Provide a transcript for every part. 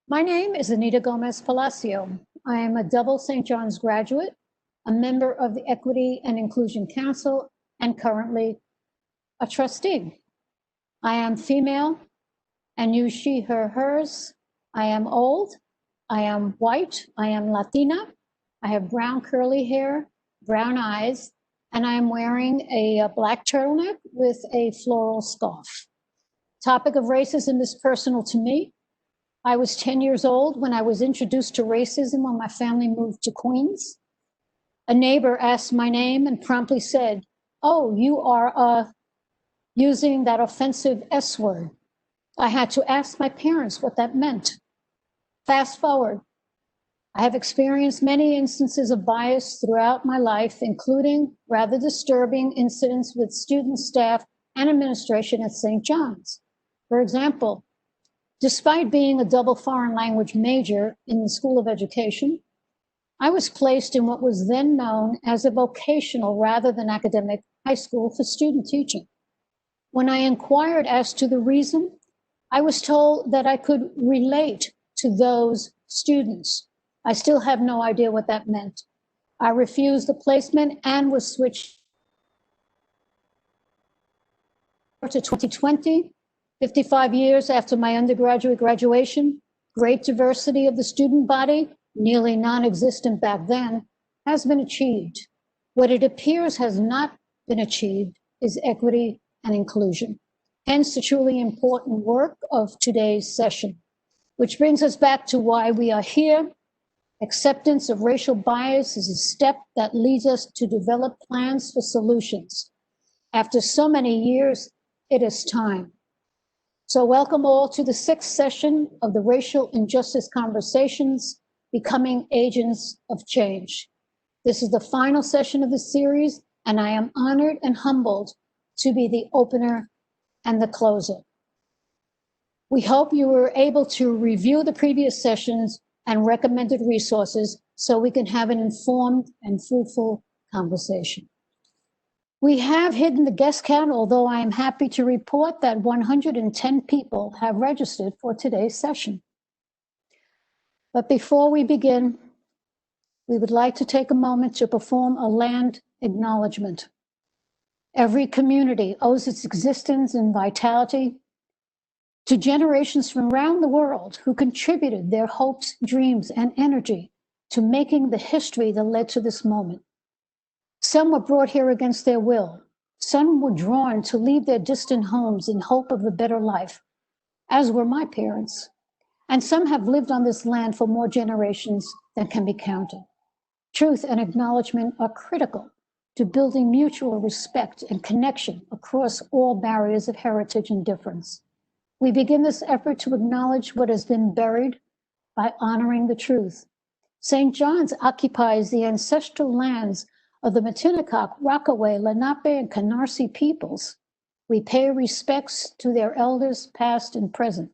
My name is Anita Gomez Palacio. I am a double St. John's graduate, a member of the Equity and Inclusion Council, and currently a trustee. I am female and use she, her, hers. I am old. I am white. I am Latina. I have brown curly hair, brown eyes, and I am wearing a black turtleneck with a floral scarf. Topic of racism is personal to me. I was 10 years old when I was introduced to racism when my family moved to Queens. A neighbor asked my name and promptly said, "Oh, you are using that offensive S word." I had to ask my parents what that meant. Fast forward, I have experienced many instances of bias throughout my life, including rather disturbing incidents with students, staff, and administration at St. John's. For example, despite being a double foreign language major in the School of Education, I was placed in what was then known as a vocational rather than academic high school for student teaching. When I inquired as to the reason, I was told that I could relate to those students. I still have no idea what that meant. I refused the placement and was switched to 2020. 55 years after my undergraduate graduation, great diversity of the student body, nearly non-existent back then, has been achieved. What it appears has not been achieved is equity and inclusion. Hence the truly important work of today's session, which brings us back to why we are here. Acceptance of racial bias is a step that leads us to develop plans for solutions. After so many years, it is time. So welcome all to the 6th session of the Racial Injustice Conversations, Becoming Agents of Change. This is the final session of the series, and I am honored and humbled to be the opener and the closer. We hope you were able to review the previous sessions and recommended resources so we can have an informed and fruitful conversation. We have hidden the guest count, although I am happy to report that 110 people have registered for today's session. But before we begin, we would like to take a moment to perform a land acknowledgement. Every community owes its existence and vitality to generations from around the world who contributed their hopes, dreams, and energy to making the history that led to this moment. Some were brought here against their will. Some were drawn to leave their distant homes in hope of a better life, as were my parents. And some have lived on this land for more generations than can be counted. Truth and acknowledgement are critical to building mutual respect and connection across all barriers of heritage and difference. We begin this effort to acknowledge what has been buried by honoring the truth. St. John's occupies the ancestral lands of the Matinacock, Rockaway, Lenape, and Canarsie peoples. We pay respects to their elders, past and present.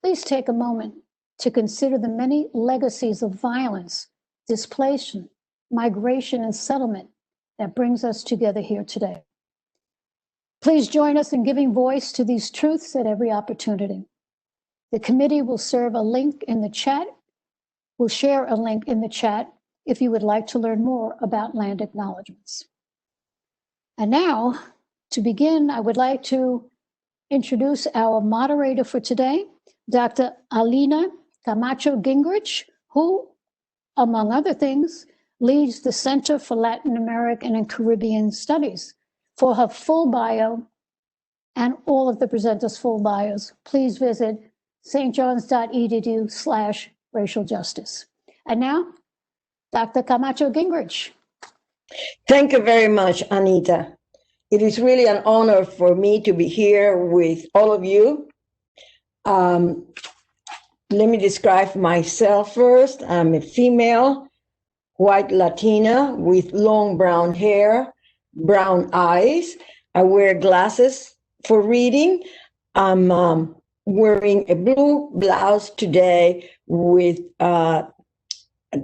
Please take a moment to consider the many legacies of violence, displacement, migration, and settlement that brings us together here today. Please join us in giving voice to these truths at every opportunity. The committee will serve a link in the chat. We'll share a link in the chat if you would like to learn more about land acknowledgements. And now, to begin, I would like to introduce our moderator for today, Dr. Alina Camacho Gingrich, who, among other things, leads the Center for Latin American and Caribbean Studies. For her full bio and all of the presenters' full bios, please visit stjohns.edu/racial justice. And now, Dr. Camacho Gingrich. Thank you very much, Anita. It is really an honor for me to be here with all of you. Let me describe myself first. I'm a female, white Latina with long brown hair, brown eyes. I wear glasses for reading. I'm wearing a blue blouse today with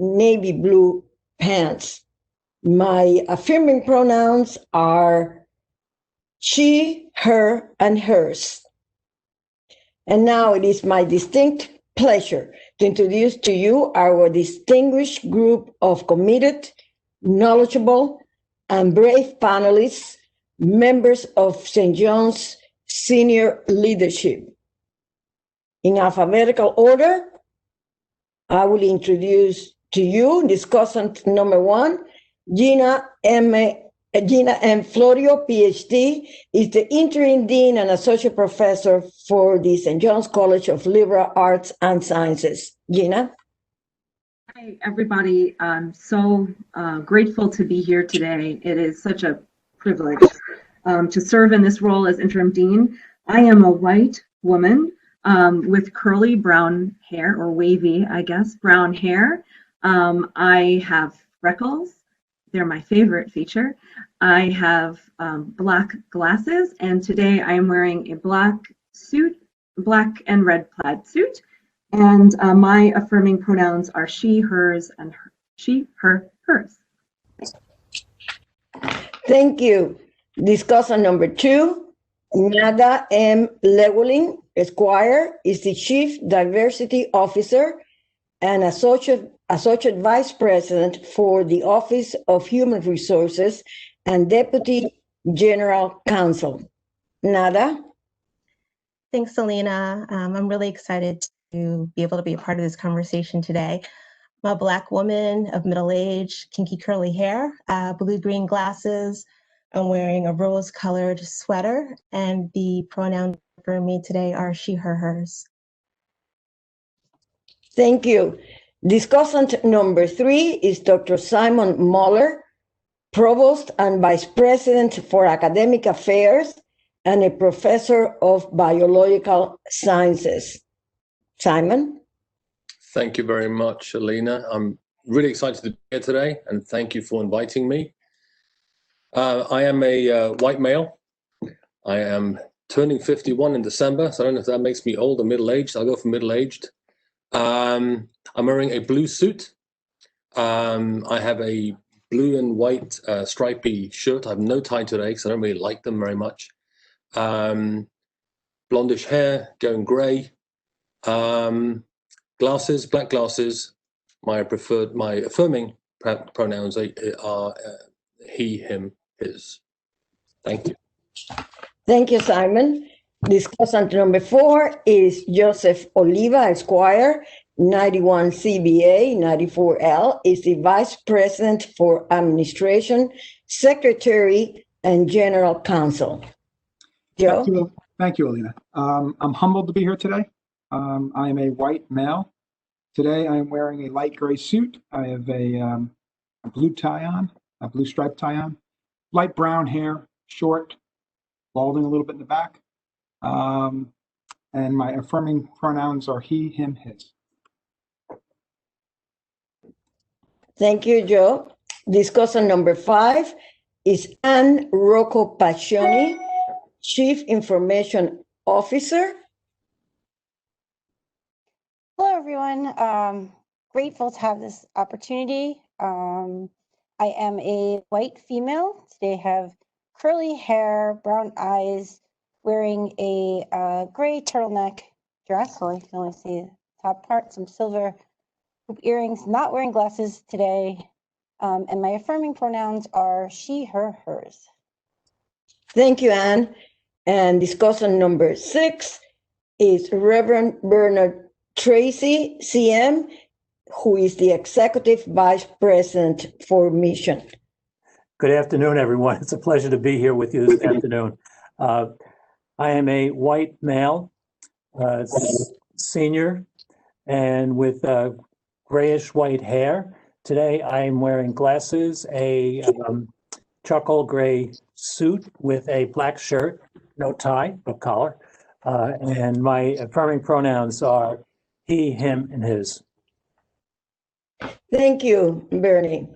navy blue pants. My affirming pronouns are she, her, and hers. And now it is my distinct pleasure to introduce to you our distinguished group of committed, knowledgeable, and brave panelists, members of St. John's senior leadership. In alphabetical order, I will introduce to you discussant number one, Gina M. Florio, PhD, is the interim dean and associate professor for the St. John's College of Liberal Arts and Sciences. Gina? Hi, everybody. I'm so grateful to be here today. It is such a privilege to serve in this role as interim dean. I am a white woman with curly brown hair, or wavy, I guess, brown hair. I have freckles. They're my favorite feature. I have black glasses, and today I am wearing a black suit, black and red plaid suit. And my affirming pronouns are she, hers, and her, she, her, hers. Thank you. Discussion number two, Nada M. Llewellyn, Esquire, is the Chief Diversity Officer and Associate Vice President for the Office of Human Resources and Deputy General Counsel. Nada? Thanks, Selena. I'm really excited to be able to be a part of this conversation today. I'm a Black woman of middle age, kinky curly hair, blue-green glasses. I'm wearing a rose-colored sweater, and the pronouns for me today are she, her, hers. Thank you. Discussant number three is Dr. Simon Muller, Provost and Vice President for Academic Affairs and a Professor of Biological Sciences. Simon? Thank you very much, Alina. I'm really excited to be here today, and thank you for inviting me. I am a white male. I am turning 51 in December, so I don't know if that makes me old or middle-aged. I'll go for middle-aged. I'm wearing a blue suit. I have a blue and white stripy shirt. I have no tie today because I don't really like them very much. Blondish hair, going gray. Glasses, black glasses. My affirming pronouns are he, him, his. Thank you. Thank you, Simon. Discussant number four is Joseph Oliva, Esquire, 91 CBA, 94L, is the Vice President for Administration, Secretary, and General Counsel. Joe? Thank you, Alina. I'm humbled to be here today. I am a white male. Today I am wearing a light gray suit. I have a blue tie on, a blue striped tie on, light brown hair, short, balding a little bit in the back. And my affirming pronouns are he, him, his. Thank you, Joe. Discussion number five is Anne Rocco Paccioni, Chief Information Officer. Hello, everyone. Grateful to have this opportunity. I am a white female. Today I have curly hair, brown eyes, wearing a gray turtleneck dress. Well, you can only see the top part, some silver hoop earrings, not wearing glasses today. And my affirming pronouns are she, her, hers. Thank you, Anne. And discussion number six is Reverend Bernard Tracy, CM, who is the Executive Vice President for Mission. Good afternoon, everyone. It's a pleasure to be here with you this afternoon. I am a white male, senior, and with grayish white hair. Today I am wearing glasses, a charcoal gray suit with a black shirt, no tie, no collar, and my affirming pronouns are he, him, and his. Thank you, Bernie.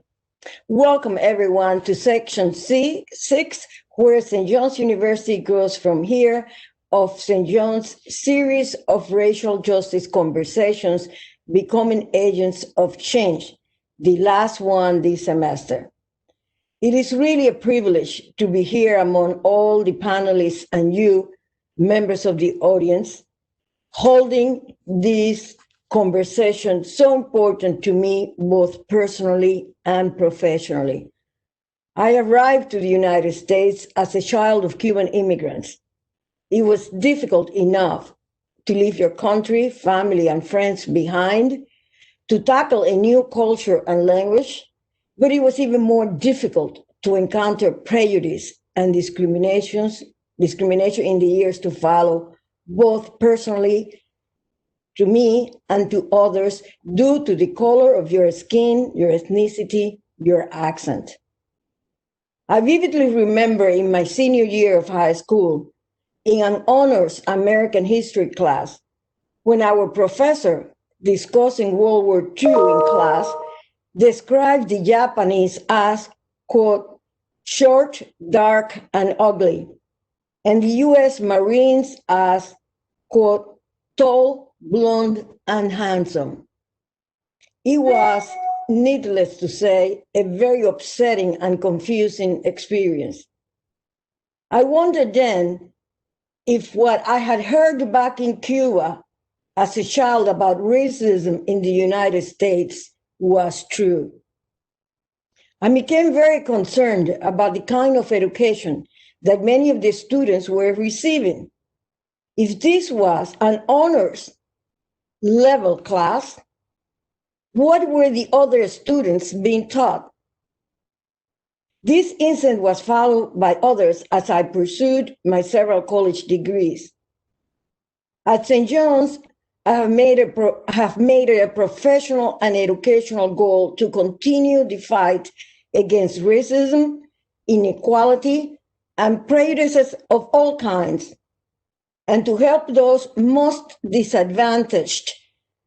Welcome, everyone, to Section 6, where St. John's University goes from here, of St. John's series of racial justice conversations, becoming agents of change, the last one this semester. It is really a privilege to be here among all the panelists and you, members of the audience, holding this conversation so important to me, both personally and professionally. I arrived to the United States as a child of Cuban immigrants. It was difficult enough to leave your country, family, and friends behind, to tackle a new culture and language, but it was even more difficult to encounter prejudice and discrimination in the years to follow, both personally to me and to others, due to the color of your skin, your ethnicity, your accent. I vividly remember in my senior year of high school, in an honors American history class, when our professor, discussing World War II in class, described the Japanese as, quote, short, dark, and ugly, and the US Marines as, quote, tall, blonde, and handsome. It was, needless to say, a very upsetting and confusing experience. I wondered then if what I had heard back in Cuba as a child about racism in the United States was true. I became very concerned about the kind of education that many of the students were receiving. If this was an honors level class, what were the other students being taught? This incident was followed by others as I pursued my several college degrees. At St. John's, I have made it a professional and educational goal to continue the fight against racism, inequality, and prejudices of all kinds, and to help those most disadvantaged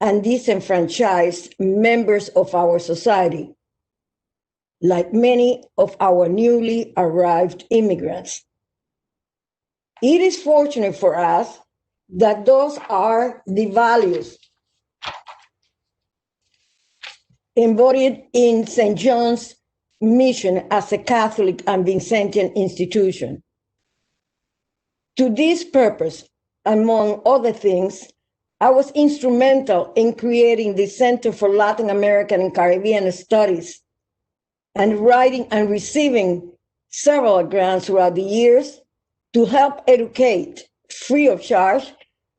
and disenfranchised members of our society, like many of our newly arrived immigrants. It is fortunate for us that those are the values embodied in St. John's mission as a Catholic and Vincentian institution. To this purpose, among other things, I was instrumental in creating the Center for Latin American and Caribbean Studies and writing and receiving several grants throughout the years to help educate free of charge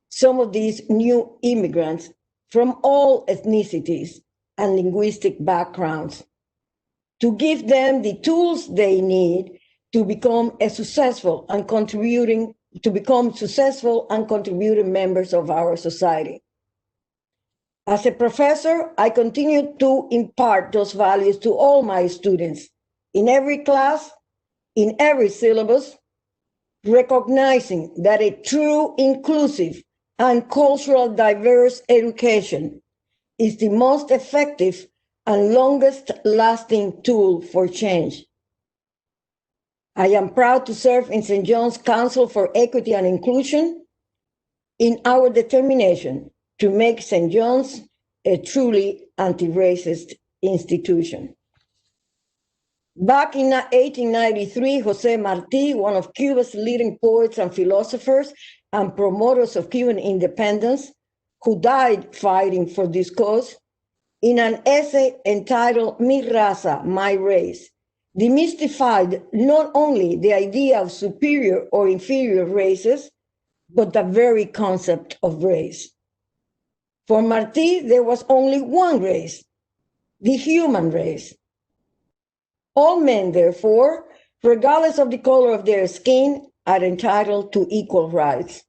some of these new immigrants from all ethnicities and linguistic backgrounds, to give them the tools they need to become successful and contributing members of our society. As a professor, I continue to impart those values to all my students in every class, in every syllabus, recognizing that a true, inclusive, and cultural diverse education is the most effective and longest lasting tool for change. I am proud to serve in St. John's Council for Equity and Inclusion in our determination to make St. John's a truly anti-racist institution. Back in 1893, José Martí, one of Cuba's leading poets and philosophers and promoters of Cuban independence, who died fighting for this cause, in an essay entitled Mi Raza, My Race, demystified not only the idea of superior or inferior races, but the very concept of race. For Martí, there was only one race, the human race. All men, therefore, regardless of the color of their skin, are entitled to equal rights.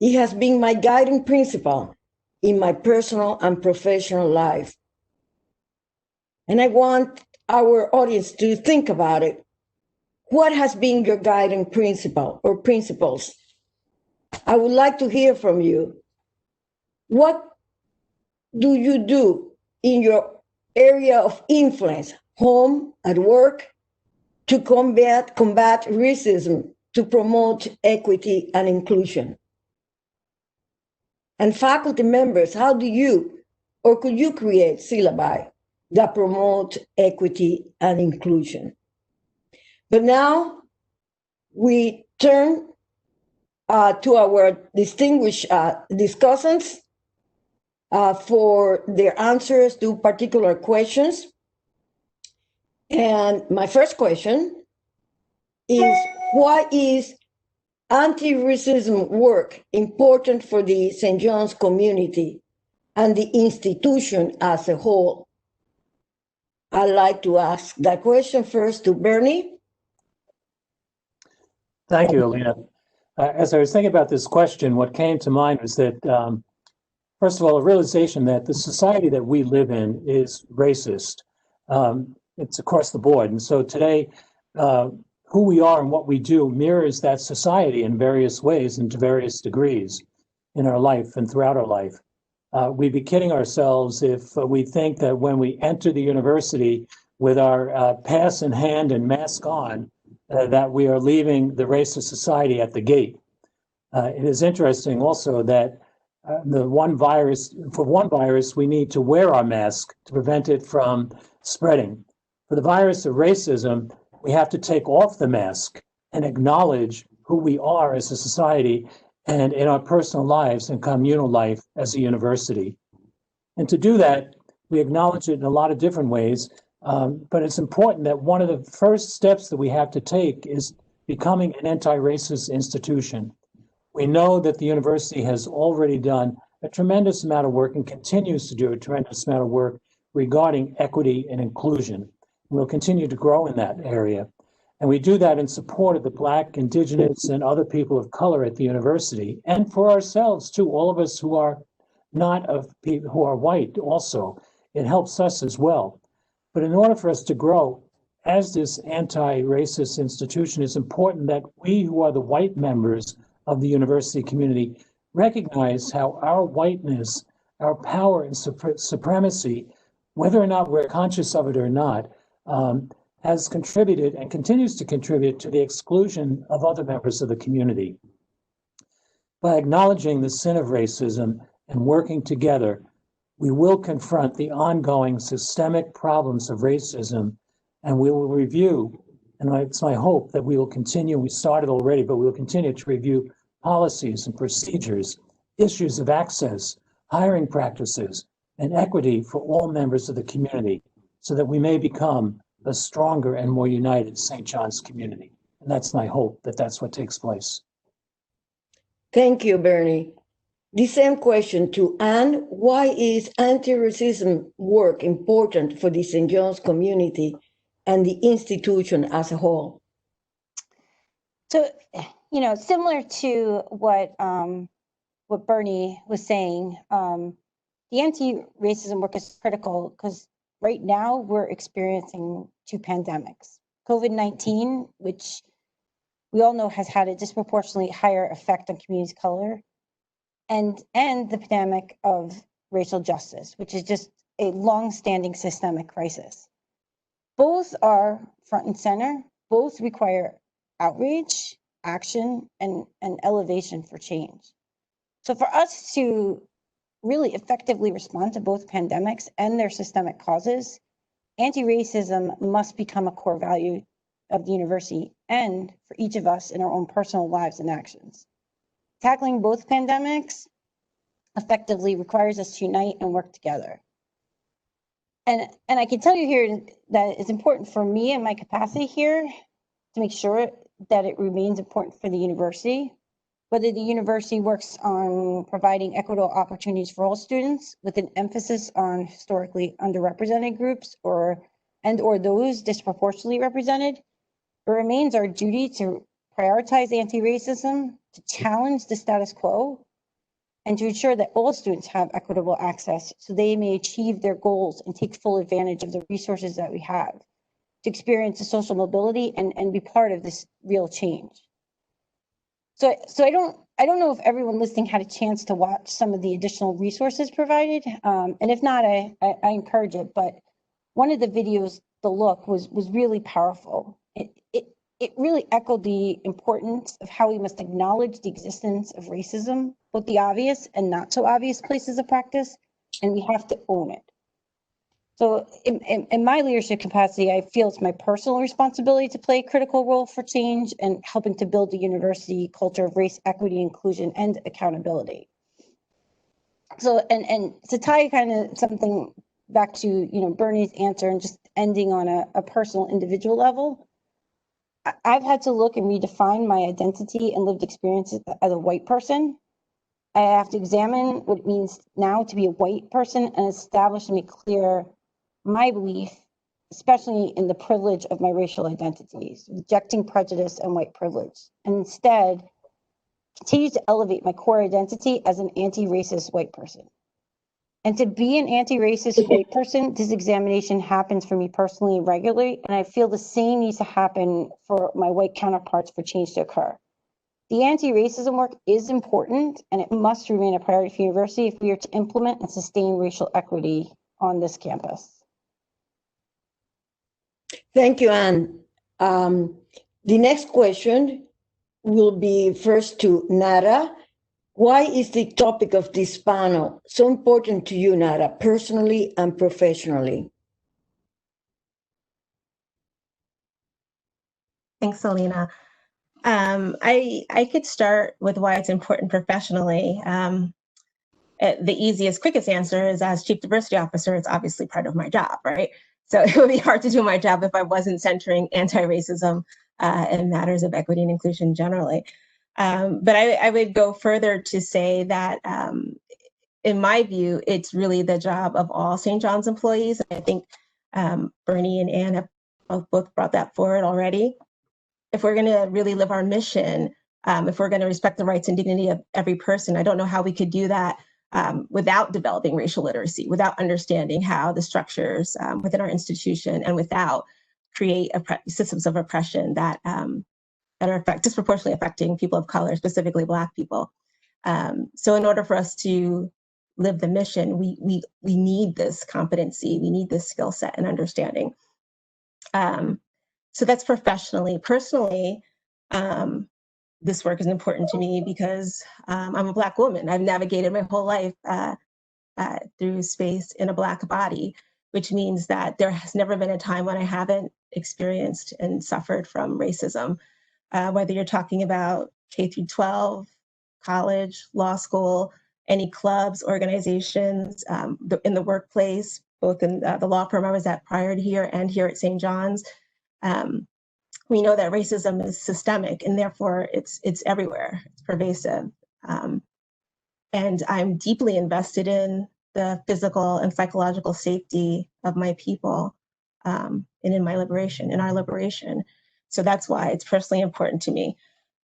It has been my guiding principle in my personal and professional life. And I want our audience to think about it. What has been your guiding principle or principles? I would like to hear from you. What do you do in your area of influence, home, at work, to combat racism, to promote equity and inclusion? And faculty members, how do you, or could you create syllabi that promote equity and inclusion? But now we turn to our distinguished discussants. for their answers to particular questions. And my first question is, why is anti-racism work important for the St. John's community and the institution as a whole? I'd like to ask that question first to Bernie. Thank you, Alina. As I was thinking about this question, what came to mind was that, first of all, a realization that the society that we live in is racist. It's across the board. And so today, who we are and what we do mirrors that society in various ways and to various degrees in our life and throughout our life. We'd be kidding ourselves if we think that when we enter the university with our pass in hand and mask on, that we are leaving the racist society at the gate. It is interesting also that for one virus, we need to wear our mask to prevent it from spreading. For the virus of racism, we have to take off the mask and acknowledge who we are as a society and in our personal lives and communal life as a university. And to do that, we acknowledge it in a lot of different ways. But it's important that one of the first steps that we have to take is becoming an anti-racist institution. We know that the university has already done a tremendous amount of work and continues to do a tremendous amount of work regarding equity and inclusion. We'll continue to grow in that area. And we do that in support of the Black, Indigenous, and other people of color at the university, and for ourselves too, all of us who are not of people who are white also. It helps us as well. But in order for us to grow as this anti-racist institution, it's important that we who are the white members of the university community recognize how our whiteness, our power and supremacy, whether or not we're conscious of it or not, has contributed and continues to contribute to the exclusion of other members of the community. By acknowledging the sin of racism and working together, we will confront the ongoing systemic problems of racism, and we will review, and it's my hope that we will continue, we started already, but we will continue to review policies and procedures, issues of access, hiring practices, and equity for all members of the community, so that we may become a stronger and more united St. John's community. And that's my hope, that that's what takes place. Thank you, Bernie. The same question to Anne. Why is anti-racism work important for the St. John's community and the institution as a whole? So, you know, similar to what Bernie was saying, the anti-racism work is critical because right now we're experiencing two pandemics. COVID-19, which we all know has had a disproportionately higher effect on communities of color, and the pandemic of racial justice, which is just a long-standing systemic crisis. Both are front and center, both require outreach, action, and elevation for change. So for us to really effectively respond to both pandemics and their systemic causes, anti-racism must become a core value of the university and for each of us in our own personal lives and actions. Tackling both pandemics effectively requires us to unite and work together. And I can tell you here that it's important for me and my capacity here to make sure that it remains important for the university, whether the university works on providing equitable opportunities for all students with an emphasis on historically underrepresented groups or those disproportionately represented. It remains our duty to prioritize anti-racism, to challenge the status quo, and to ensure that all students have equitable access so they may achieve their goals and take full advantage of the resources that we have to experience the social mobility and be part of this real change. So I don't know if everyone listening had a chance to watch some of the additional resources provided, and if not, I encourage it. But one of the videos, The Look, was really powerful. It really echoed the importance of how we must acknowledge the existence of racism, both the obvious and not so obvious places of practice, and we have to own it. So in my leadership capacity, I feel it's my personal responsibility to play a critical role for change and helping to build the university culture of race, equity, inclusion, and accountability. So, and to tie kind of something back to, you know, Bernie's answer and just ending on a personal individual level, I've had to look and redefine my identity and lived experiences as a white person. I have to examine what it means now to be a white person and establish and make clear my belief, especially in the privilege of my racial identities, rejecting prejudice and white privilege, and instead continue to elevate my core identity as an anti-racist white person. And to be an anti-racist white person, this examination happens for me personally and regularly, and I feel the same needs to happen for my white counterparts for change to occur. The anti-racism work is important, and it must remain a priority for university if we are to implement and sustain racial equity on this campus. Thank you, Anne. The next question will be first to Nara. Why is the topic of this panel so important to you, Nara, personally and professionally? Thanks, Selena. I could start with why it's important professionally. The easiest, quickest answer is as Chief Diversity Officer, it's obviously part of my job, right? So it would be hard to do my job if I wasn't centering anti-racism and matters of equity and inclusion generally. But I would go further to say that in my view, it's really the job of all St. John's employees. I think Bernie and Anne have both brought that forward already. If we're going to really live our mission, if we're going to respect the rights and dignity of every person, I don't know how we could do that without developing racial literacy, without understanding how the structures within our institution and without create systems of oppression that are disproportionately affecting people of color, specifically Black people. So in order for us to live the mission, we need this competency, we need this skill set and understanding. So that's professionally. Personally, this work is important to me because I'm a Black woman. I've navigated my whole life through space in a Black body, which means that there has never been a time when I haven't experienced and suffered from racism, whether you're talking about K through 12, college, law school, any clubs, organizations, in the workplace, both in the law firm I was at prior to here and here at St. John's. We know that racism is systemic and therefore it's everywhere, it's pervasive. And I'm deeply invested in the physical and psychological safety of my people and in my liberation, in our liberation. So that's why it's personally important to me.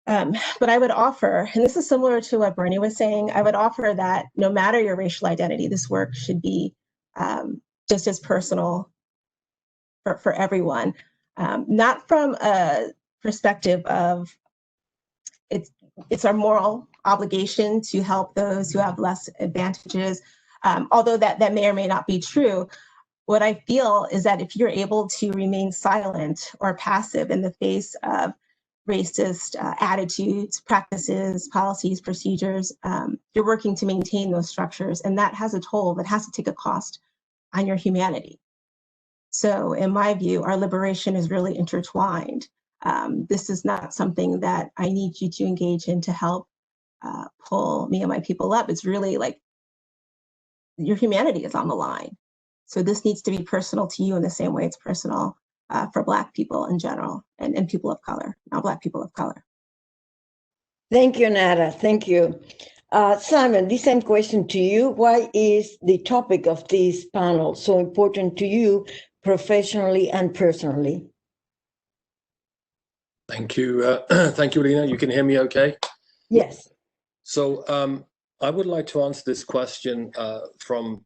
But I would offer, and this is similar to what Bernie was saying, I would offer that no matter your racial identity, this work should be just as personal for everyone. Not from a perspective of it's our moral obligation to help those who have less advantages, although that may or may not be true. What I feel is that if you're able to remain silent or passive in the face of racist attitudes, practices, policies, procedures, you're working to maintain those structures, and that has a toll, that has to take a cost on your humanity. So in my view, our liberation is really intertwined. This is not something that I need you to engage in to help pull me and my people up. It's really like your humanity is on the line. So this needs to be personal to you in the same way it's personal for Black people in general and people of color, non-Black people of color. Thank you, Nara. Thank you. Simon, the same question to you. Why is the topic of this panel so important to you professionally and personally? Thank you. Thank you, Alina. You can hear me okay? Yes. So I would like to answer this question from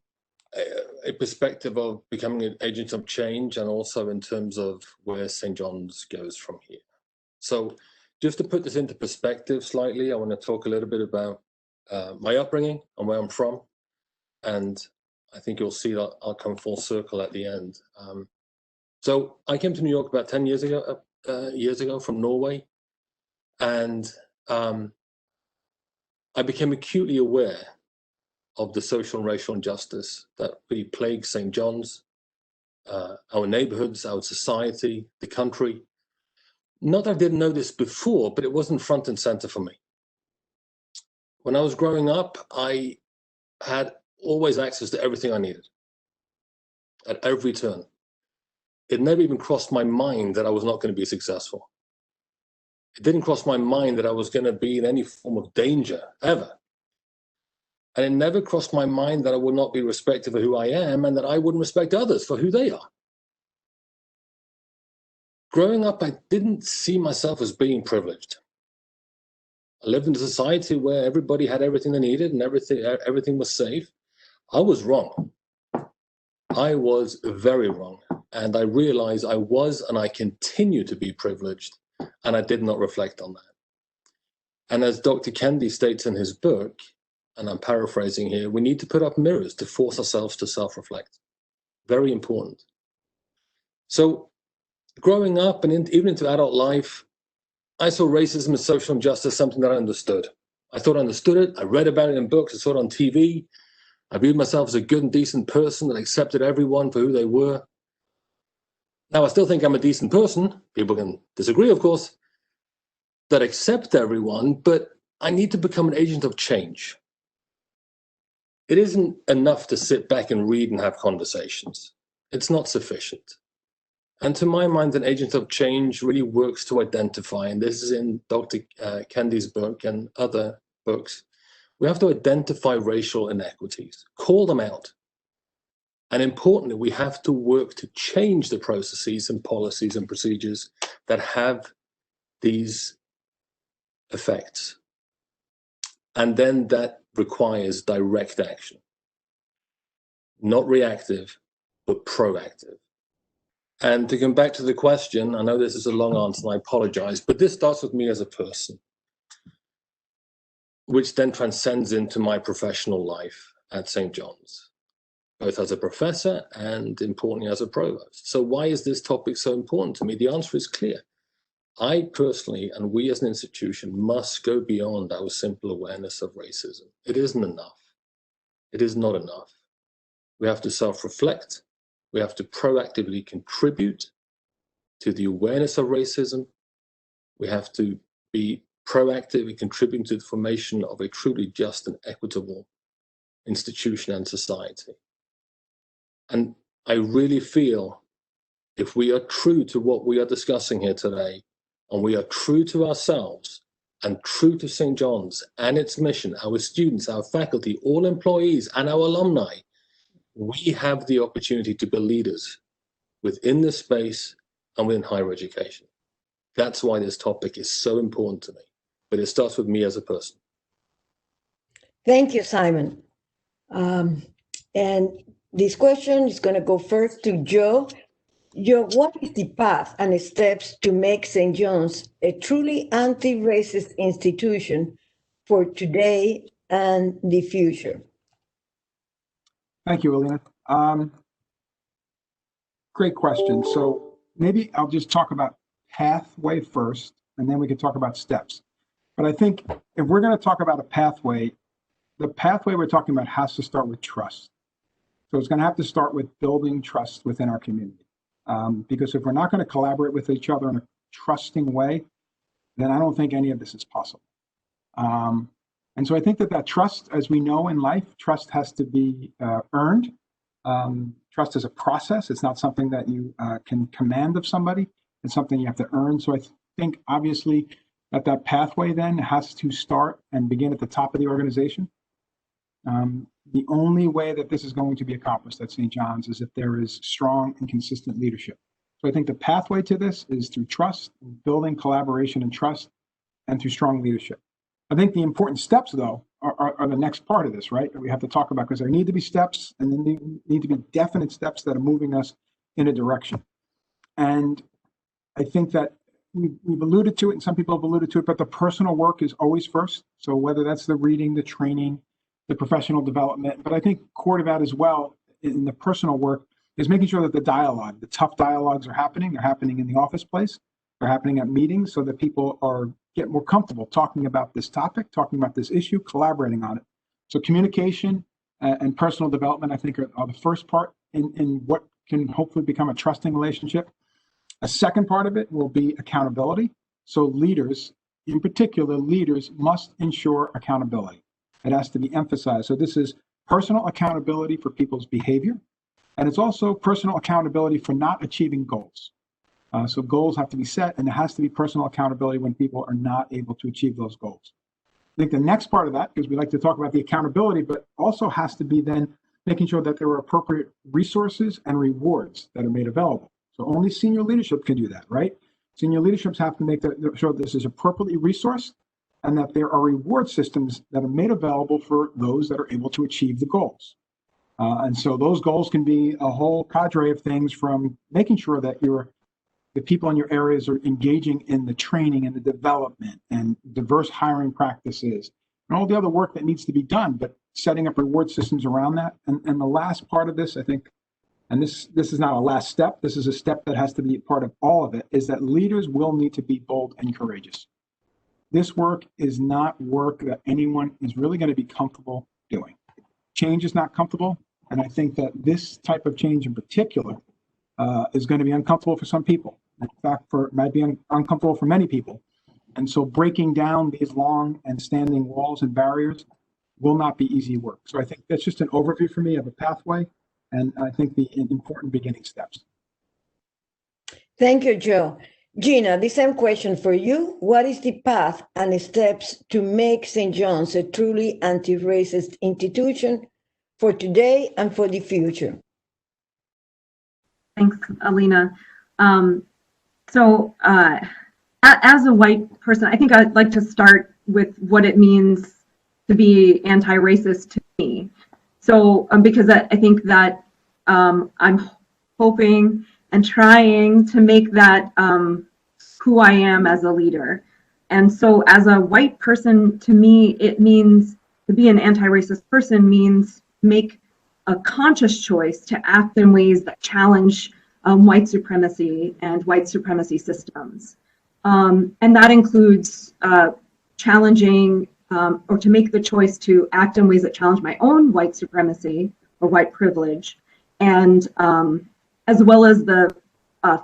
a perspective of becoming an agent of change and also in terms of where St. John's goes from here. So just to put this into perspective slightly, I want to talk a little bit about my upbringing and where I'm from. And I think you'll see that I'll come full circle at the end. So I came to New York about 10 years ago from Norway. And I became acutely aware of the social and racial injustice that really plagues St. John's, our neighborhoods, our society, the country. Not that I didn't know this before, but it wasn't front and center for me. When I was growing up, I had always access to everything I needed at every turn. It never even crossed my mind that I was not going to be successful. It didn't cross my mind that I was going to be in any form of danger, ever. And it never crossed my mind that I would not be respected for who I am and that I wouldn't respect others for who they are. Growing up, I didn't see myself as being privileged. I lived in a society where everybody had everything they needed and everything was safe. I was wrong. I was very wrong. And I realized I was and I continue to be privileged, and I did not reflect on that. And as Dr. Kendi states in his book, and I'm paraphrasing here, we need to put up mirrors to force ourselves to self-reflect. Very important. So growing up and even into adult life, I saw racism and social injustice as something that I understood. I thought I understood it. I read about it in books. I saw it on TV. I viewed myself as a good and decent person that accepted everyone for who they were. Now, I still think I'm a decent person. People can disagree, of course, that accept everyone, but I need to become an agent of change. It isn't enough to sit back and read and have conversations. It's not sufficient. And to my mind, an agent of change really works to identify, and this is in Dr. Kendi's book and other books, we have to identify racial inequities, call them out. And importantly, we have to work to change the processes and policies and procedures that have these effects. And then that requires direct action, not reactive, but proactive. And to come back to the question, I know this is a long answer and I apologize, but this starts with me as a person, which then transcends into my professional life at St. John's, both as a professor and importantly as a provost. So why is this topic so important to me? The answer is clear. I personally, and we as an institution, must go beyond our simple awareness of racism. It isn't enough. It is not enough. We have to self-reflect. We have to proactively contribute to the awareness of racism. We have to be proactive in contributing to the formation of a truly just and equitable institution and society. And I really feel if we are true to what we are discussing here today, and we are true to ourselves and true to St. John's and its mission, our students, our faculty, all employees, and our alumni, we have the opportunity to be leaders within this space and within higher education. That's why this topic is so important to me. But it starts with me as a person. Thank you, Simon. And this question is going to go first to Joe. Joe, what is the path and steps to make St. John's a truly anti-racist institution for today and the future? Thank you, Alina. Great question. So maybe I'll just talk about pathway first, and then we can talk about steps. But I think if we're going to talk about a pathway, the pathway we're talking about has to start with trust. So it's going to have to start with building trust within our community. Because if we're not going to collaborate with each other in a trusting way, then I don't think any of this is possible. And so I think that trust, as we know in life, trust has to be earned. Trust is a process. It's not something that you can command of somebody. It's something you have to earn. So I think obviously that pathway then has to start and begin at the top of the organization. The only way that this is going to be accomplished at St. John's is if there is strong and consistent leadership. So I think the pathway to this is through trust, building collaboration and trust, and through strong leadership. I think the important steps, though, are the next part of this, right? That we have to talk about, because there need to be steps, and then there need to be definite steps that are moving us in a direction. And I think that we've alluded to it, and some people have alluded to it, but the personal work is always first. So whether that's the reading, the training, the professional development, but I think core to that as well in the personal work is making sure that the dialogue, the tough dialogues are happening. They're happening in the office place. They're happening at meetings so that people get more comfortable talking about this topic, talking about this issue, collaborating on it. So communication and personal development, I think, are the first part in what can hopefully become a trusting relationship. A second part of it will be accountability. So leaders, in particular, leaders must ensure accountability. It has to be emphasized. So this is personal accountability for people's behavior, and it's also personal accountability for not achieving goals. So goals have to be set, and there has to be personal accountability when people are not able to achieve those goals. I think the next part of that, because we like to talk about the accountability, but also has to be then making sure that there are appropriate resources and rewards that are made available. So only senior leadership can do that, right? Senior leaderships have to make sure this is appropriately resourced and that there are reward systems that are made available for those that are able to achieve the goals. And so those goals can be a whole cadre of things, from making sure that the people in your areas are engaging in the training and the development and diverse hiring practices and all the other work that needs to be done, but setting up reward systems around that. And the last part of this, I think, and this is not a last step, this is a step that has to be part of all of it, is that leaders will need to be bold and courageous. This work is not work that anyone is really going to be comfortable doing. Change is not comfortable. And I think that this type of change in particular is going to be uncomfortable for some people. In fact, it might be uncomfortable for many people. And so breaking down these long and standing walls and barriers will not be easy work. So I think that's just an overview for me of a pathway, and I think the important beginning steps. Thank you, Joe. Gina, the same question for you. What is the path and steps to make St. John's a truly anti-racist institution for today and for the future? Thanks, Alina. As a white person, I think I'd like to start with what it means to be anti-racist to me. So, because I think that I'm hoping and trying to make that who I am as a leader. And so as a white person, to me, it means to be an anti-racist person means make a conscious choice to act in ways that challenge white supremacy and white supremacy systems. And that includes challenging or to make the choice to act in ways that challenge my own white supremacy or white privilege, and as well as the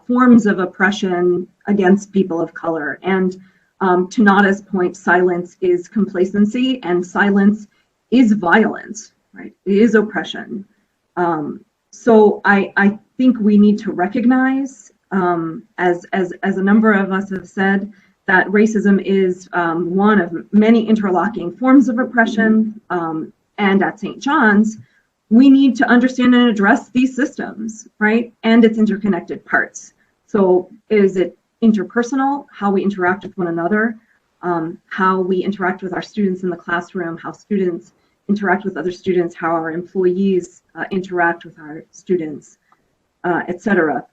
forms of oppression against people of color. And to Nada's point, silence is complacency, and silence is violence, right? It is oppression. So I think we need to recognize, as a number of us have said, that racism is one of many interlocking forms of oppression. And at St. John's, we need to understand and address these systems, right? And its interconnected parts. So is it interpersonal, how we interact with one another, how we interact with our students in the classroom, how students interact with other students, how our employees interact with our students, etc.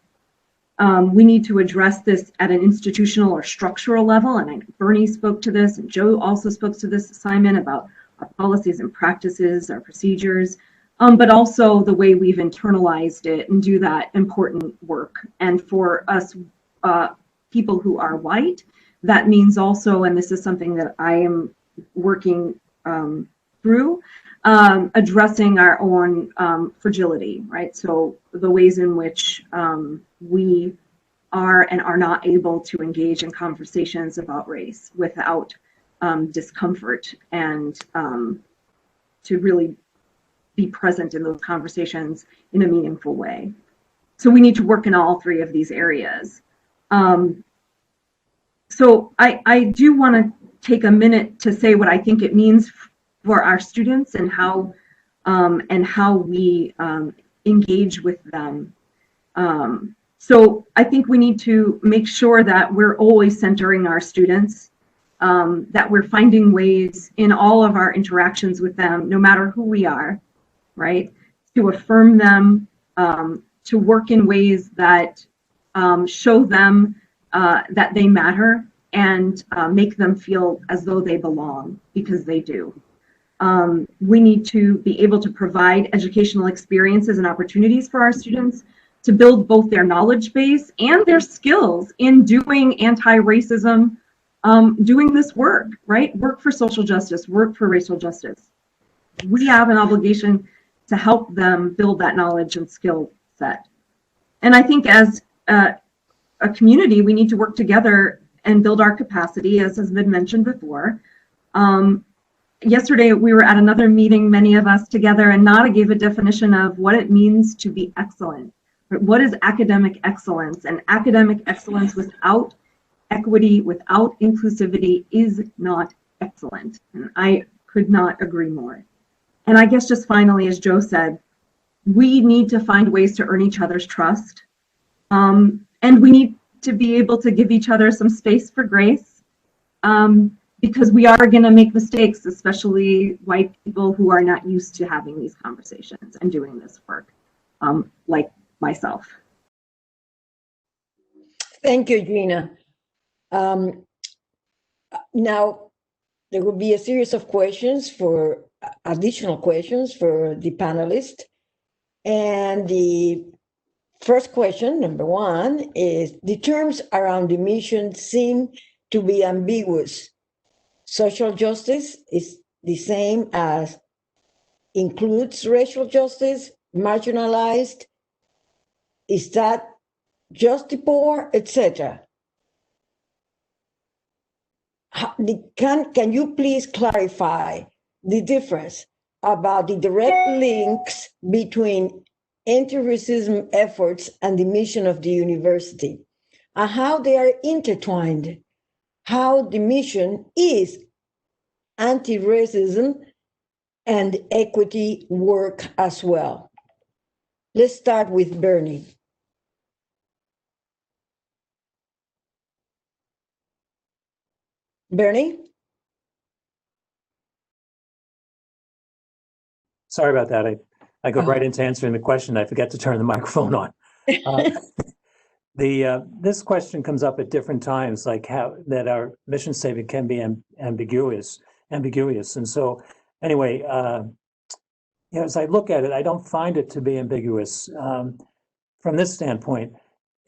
We need to address this at an institutional or structural level, and Bernie spoke to this, and Joe also spoke to this, Simon, about our policies and practices, our procedures, but also the way we've internalized it and do that important work. And for us people who are white, that means also, and this is something that I am working through, addressing our own fragility, right? So the ways in which we are and are not able to engage in conversations about race without discomfort, and to really be present in those conversations in a meaningful way. So we need to work in all three of these areas. So I do want to take a minute to say what I think it means for our students and how we engage with them. So I think we need to make sure that we're always centering our students, that we're finding ways in all of our interactions with them, no matter who we are, right, to affirm them, to work in ways that show them that they matter, and make them feel as though they belong, because they do. We need to be able to provide educational experiences and opportunities for our students to build both their knowledge base and their skills in doing anti-racism, doing this work, right? Work for social justice, work for racial justice. We have an obligation to help them build that knowledge and skill set. And I think as a community, we need to work together and build our capacity, as has been mentioned before, yesterday we were at another meeting, many of us together, and Nada gave a definition of what it means to be excellent. What is academic excellence? And academic excellence without equity, without inclusivity is not excellent. And I could not agree more. And I guess just finally, as Joe said, we need to find ways to earn each other's trust. And we need to be able to give each other some space for grace. Because we are going to make mistakes, especially white people who are not used to having these conversations and doing this work, like myself. Thank you, Gina. Now, there will be a series of additional questions for the panelists. And the first question, number one, is the terms around the mission seem to be ambiguous. Social justice is the same as includes racial justice, marginalized, is that just the poor, etc. Can you please clarify the difference about the direct links between anti-racism efforts and the mission of the university, and how they are intertwined? How the mission is anti-racism and equity work as well. Let's start with Bernie. Bernie? Sorry about that. I go right into answering the question. I forget to turn the microphone on. This question comes up at different times, like how that our mission statement can be ambiguous. And so anyway, as I look at it, I don't find it to be ambiguous from this standpoint.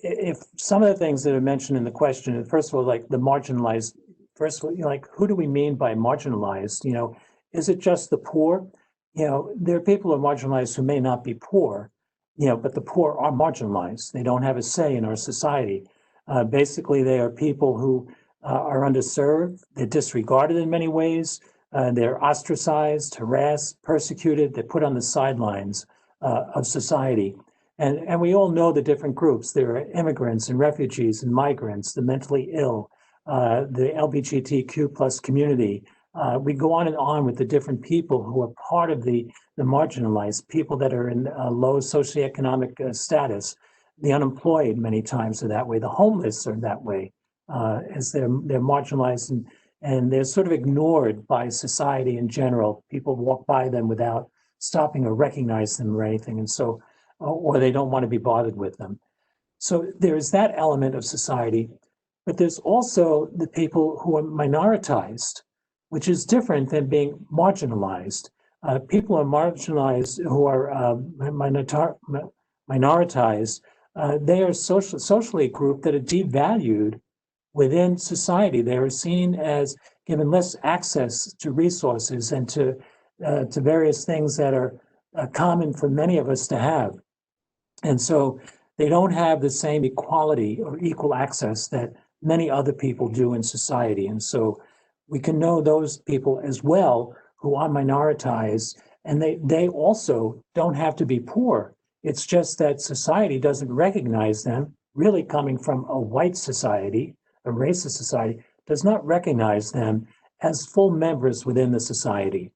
If some of the things that are mentioned in the question, first of all, like the marginalized, first of all, like who do we mean by marginalized? Is it just the poor? There are people who are marginalized who may not be poor, but the poor are marginalized. They don't have a say in our society. Basically, they are people who are underserved. They're disregarded in many ways. They're ostracized, harassed, persecuted. They're put on the sidelines of society. And we all know the different groups. There are immigrants and refugees and migrants, the mentally ill, the LGBTQ plus community. We go on with the different people who are part of the marginalized, people that are in low socioeconomic status. The unemployed many times are that way. The homeless are that way, as they're marginalized and they're sort of ignored by society in general. People walk by them without stopping or recognize them or anything, and so, or they don't want to be bothered with them. So there's that element of society, but there's also the people who are minoritized, which is different than being marginalized. People are marginalized who are minoritized. They are socially a group that are devalued within society. They are seen as given less access to resources and to various things that are common for many of us to have. And so they don't have the same equality or equal access that many other people do in society. And so we can know those people as well who are minoritized, and they also don't have to be poor. It's just that society doesn't recognize them, really coming from a white society, a racist society, does not recognize them as full members within the society.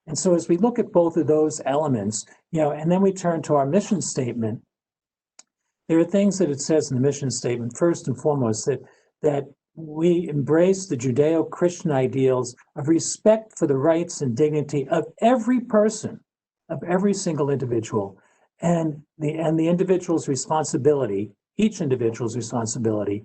And so as we look at both of those elements, and then we turn to our mission statement, there are things that it says in the mission statement, first and foremost, that we embrace the Judeo-Christian ideals of respect for the rights and dignity of every person, of every single individual, and the individual's responsibility, each individual's responsibility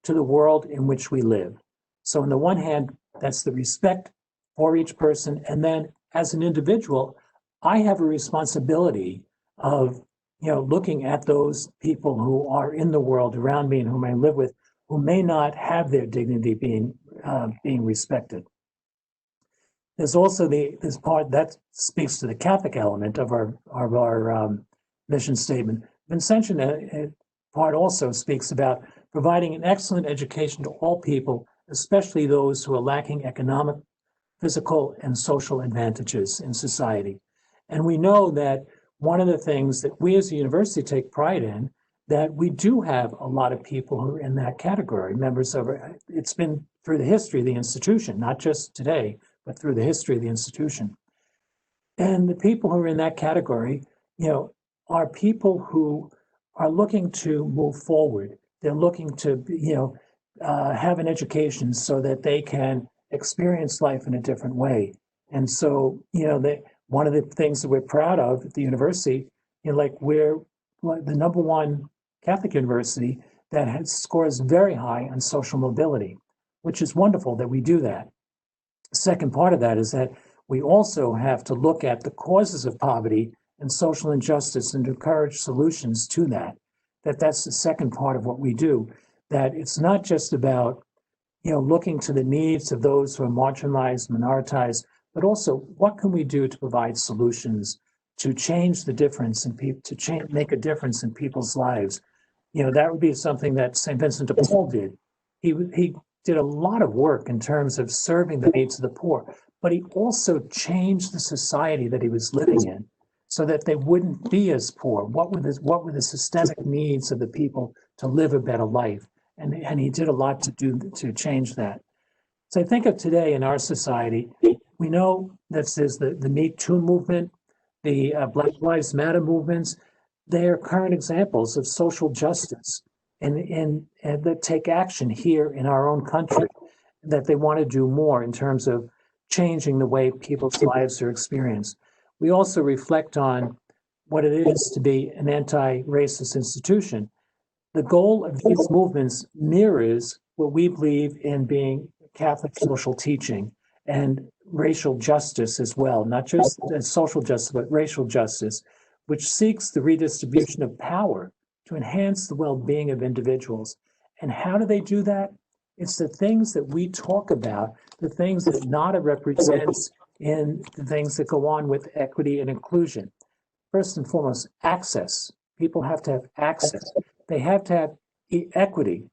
to the world in which we live. So on the one hand, that's the respect for each person. And then as an individual, I have a responsibility of, looking at those people who are in the world around me and whom I live with, who may not have their dignity being respected. There's also this part that speaks to the Catholic element of our mission statement. Vincentian part also speaks about providing an excellent education to all people, especially those who are lacking economic physical and social advantages in society. And we know that one of the things that we as a university take pride in, that we do have a lot of people who are in that category, members of it's been through the history of the institution, not just today, but through the history of the institution. And the people who are in that category, are people who are looking to move forward. They're looking to, have an education so that they can experience life in a different way. And so, one of the things that we're proud of at the university, we're like the #1 Catholic university that scores very high on social mobility, which is wonderful that we do that. The second part of that is that we also have to look at the causes of poverty and social injustice and encourage solutions to that. That's the second part of what we do, that it's not just about, looking to the needs of those who are marginalized, minoritized, but also what can we do to provide solutions to change the difference in people, to make a difference in people's lives. That would be something that St. Vincent de Paul did. He did a lot of work in terms of serving the needs of the poor, but he also changed the society that he was living in so that they wouldn't be as poor. What were the systemic needs of the people to live a better life? And he did a lot to change that. So I think of today in our society, we know that there's the Me Too movement, the Black Lives Matter movements. They are current examples of social justice and that take action here in our own country, that they want to do more in terms of changing the way people's lives are experienced. We also reflect on what it is to be an anti-racist institution. The goal of these movements mirrors what we believe in being Catholic social teaching and racial justice as well, not just social justice, but racial justice, which seeks the redistribution of power to enhance the well-being of individuals. And how do they do that? It's the things that we talk about, the things that NADA represents in the things that go on with equity and inclusion. First and foremost, access. People have to have access. They have to have equity.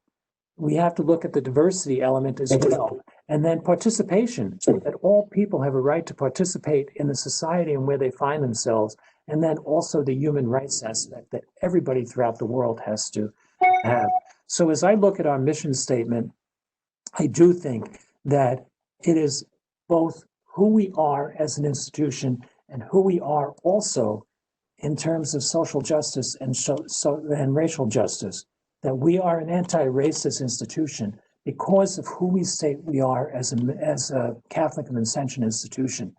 We have to look at the diversity element as well. And then participation, that all people have a right to participate in the society and where they find themselves. And then also the human rights aspect that everybody throughout the world has to have. So as I look at our mission statement, I do think that it is both who we are as an institution and who we are also in terms of social justice and racial justice, that we are an anti-racist institution because of who we say we are as a Catholic and Ascension institution.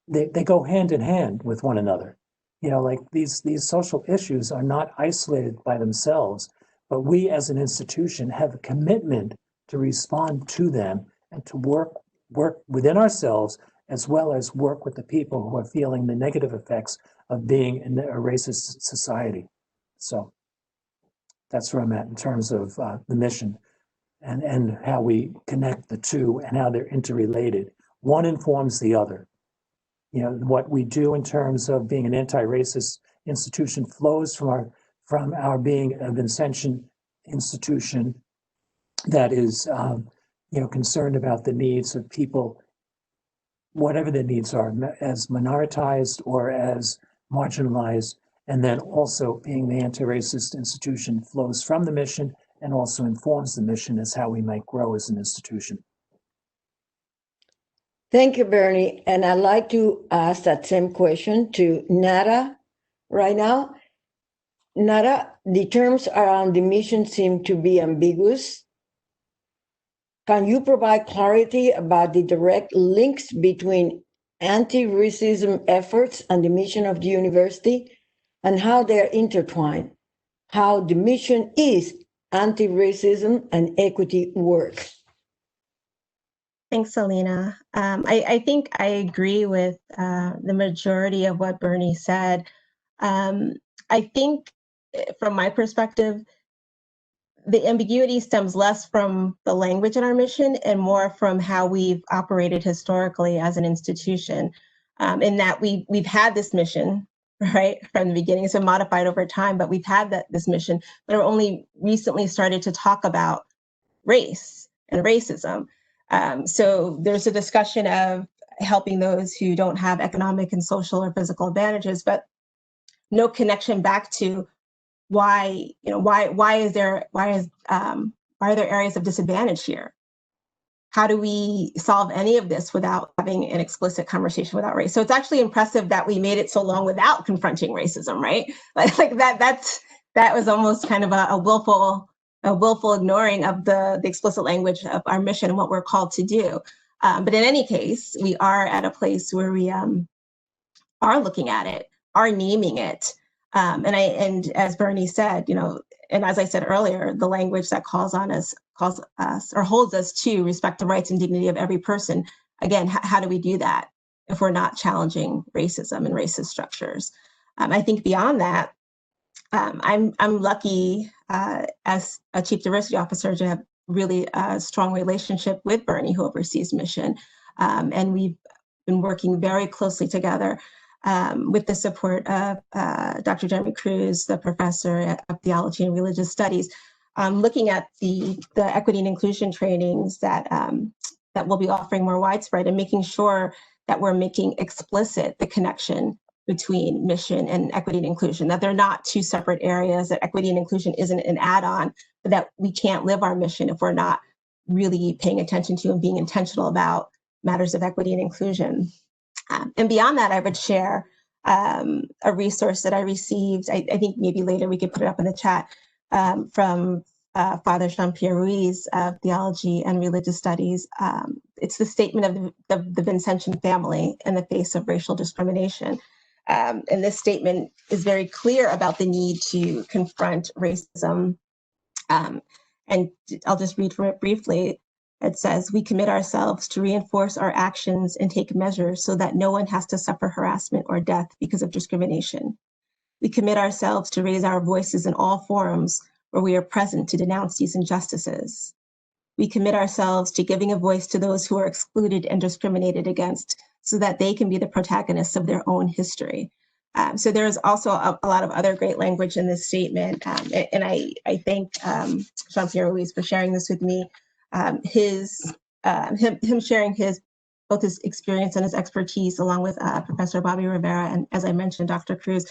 They go hand in hand with one another. These social issues are not isolated by themselves, but we as an institution have a commitment to respond to them and to work within ourselves as well as work with the people who are feeling the negative effects of being in a racist society. So that's where I'm at in terms of the mission and how we connect the two and how they're interrelated. One informs the other. What we do in terms of being an anti-racist institution flows from our being an Ascension institution that is concerned about the needs of people, whatever their needs are, as minoritized or as marginalized, and then also being the anti-racist institution flows from the mission and also informs the mission as how we might grow as an institution. Thank you, Bernie. And I'd like to ask that same question to Nara right now. Nara, the terms around the mission seem to be ambiguous. Can you provide clarity about the direct links between anti-racism efforts and the mission of the university and how they're intertwined? How the mission is anti-racism and equity work? Thanks, Alina. I think I agree with the majority of what Bernie said. I think from my perspective, the ambiguity stems less from the language in our mission and more from how we've operated historically as an institution. In that we've had this mission, right, from the beginning. It's been modified over time, but we've had this mission, but are only recently started to talk about race and racism. So there's a discussion of helping those who don't have economic and social or physical advantages, but no connection back to why are there areas of disadvantage here? How do we solve any of this without having an explicit conversation without race? So it's actually impressive that we made it so long without confronting racism, right? Like that was almost kind of a willful ignoring of the explicit language of our mission and what we're called to do. But in any case, we are at a place where we are looking at it, are naming it. And as Bernie said, and as I said earlier, the language that calls us or holds us to respect the rights and dignity of every person. Again, how do we do that if we're not challenging racism and racist structures? I think beyond that, I'm lucky as a chief diversity officer to have really a strong relationship with Bernie, who oversees mission. And we've been working very closely together with the support of Dr. Jeremy Cruz, the professor of theology and religious studies, looking at the equity and inclusion trainings that we'll be offering more widespread and making sure that we're making explicit the connection between mission and equity and inclusion, that they're not two separate areas, that equity and inclusion isn't an add-on, but that we can't live our mission if we're not really paying attention to and being intentional about matters of equity and inclusion. And beyond that, I would share a resource that I received. I think maybe later we could put it up in the chat from Father Jean-Pierre Ruiz of Theology and Religious Studies. It's the statement of the Vincentian family in the face of racial discrimination. And this statement is very clear about the need to confront racism. And I'll just read from it briefly. It says, "We commit ourselves to reinforce our actions and take measures so that no one has to suffer harassment or death because of discrimination. We commit ourselves to raise our voices in all forums where we are present to denounce these injustices. We commit ourselves to giving a voice to those who are excluded and discriminated against so that they can be the protagonists of their own history." So there's also a lot of other great language in this statement. And I thank Jean-Pierre Ruiz for sharing this with me. Him sharing both his experience and his expertise, along with Professor Bobby Rivera, and as I mentioned, Dr. Cruz,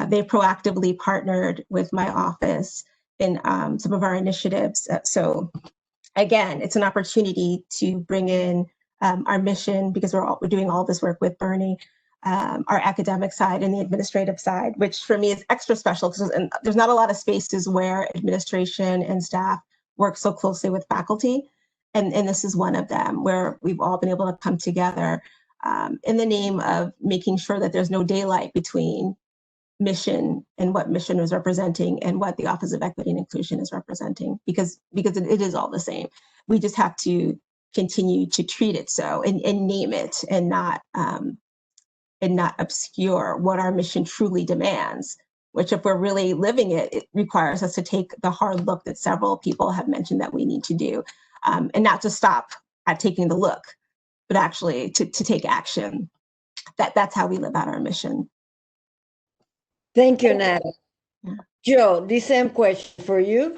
they proactively partnered with my office in some of our initiatives. So again, it's an opportunity to bring in our mission, because we're doing all this work with Bernie, our academic side and the administrative side, which for me is extra special because there's not a lot of spaces where administration and staff work so closely with faculty. And this is one of them where we've all been able to come together in the name of making sure that there's no daylight between mission and what mission is representing and what the Office of Equity and Inclusion is representing, because it is all the same. We just have to continue to treat it so and name it and not obscure what our mission truly demands, which if we're really living it, it requires us to take the hard look that several people have mentioned that we need to do, and not to stop at taking the look, but actually to take action. That's how we live out our mission. Thank you, Nat. Yeah. Joe, the same question for you.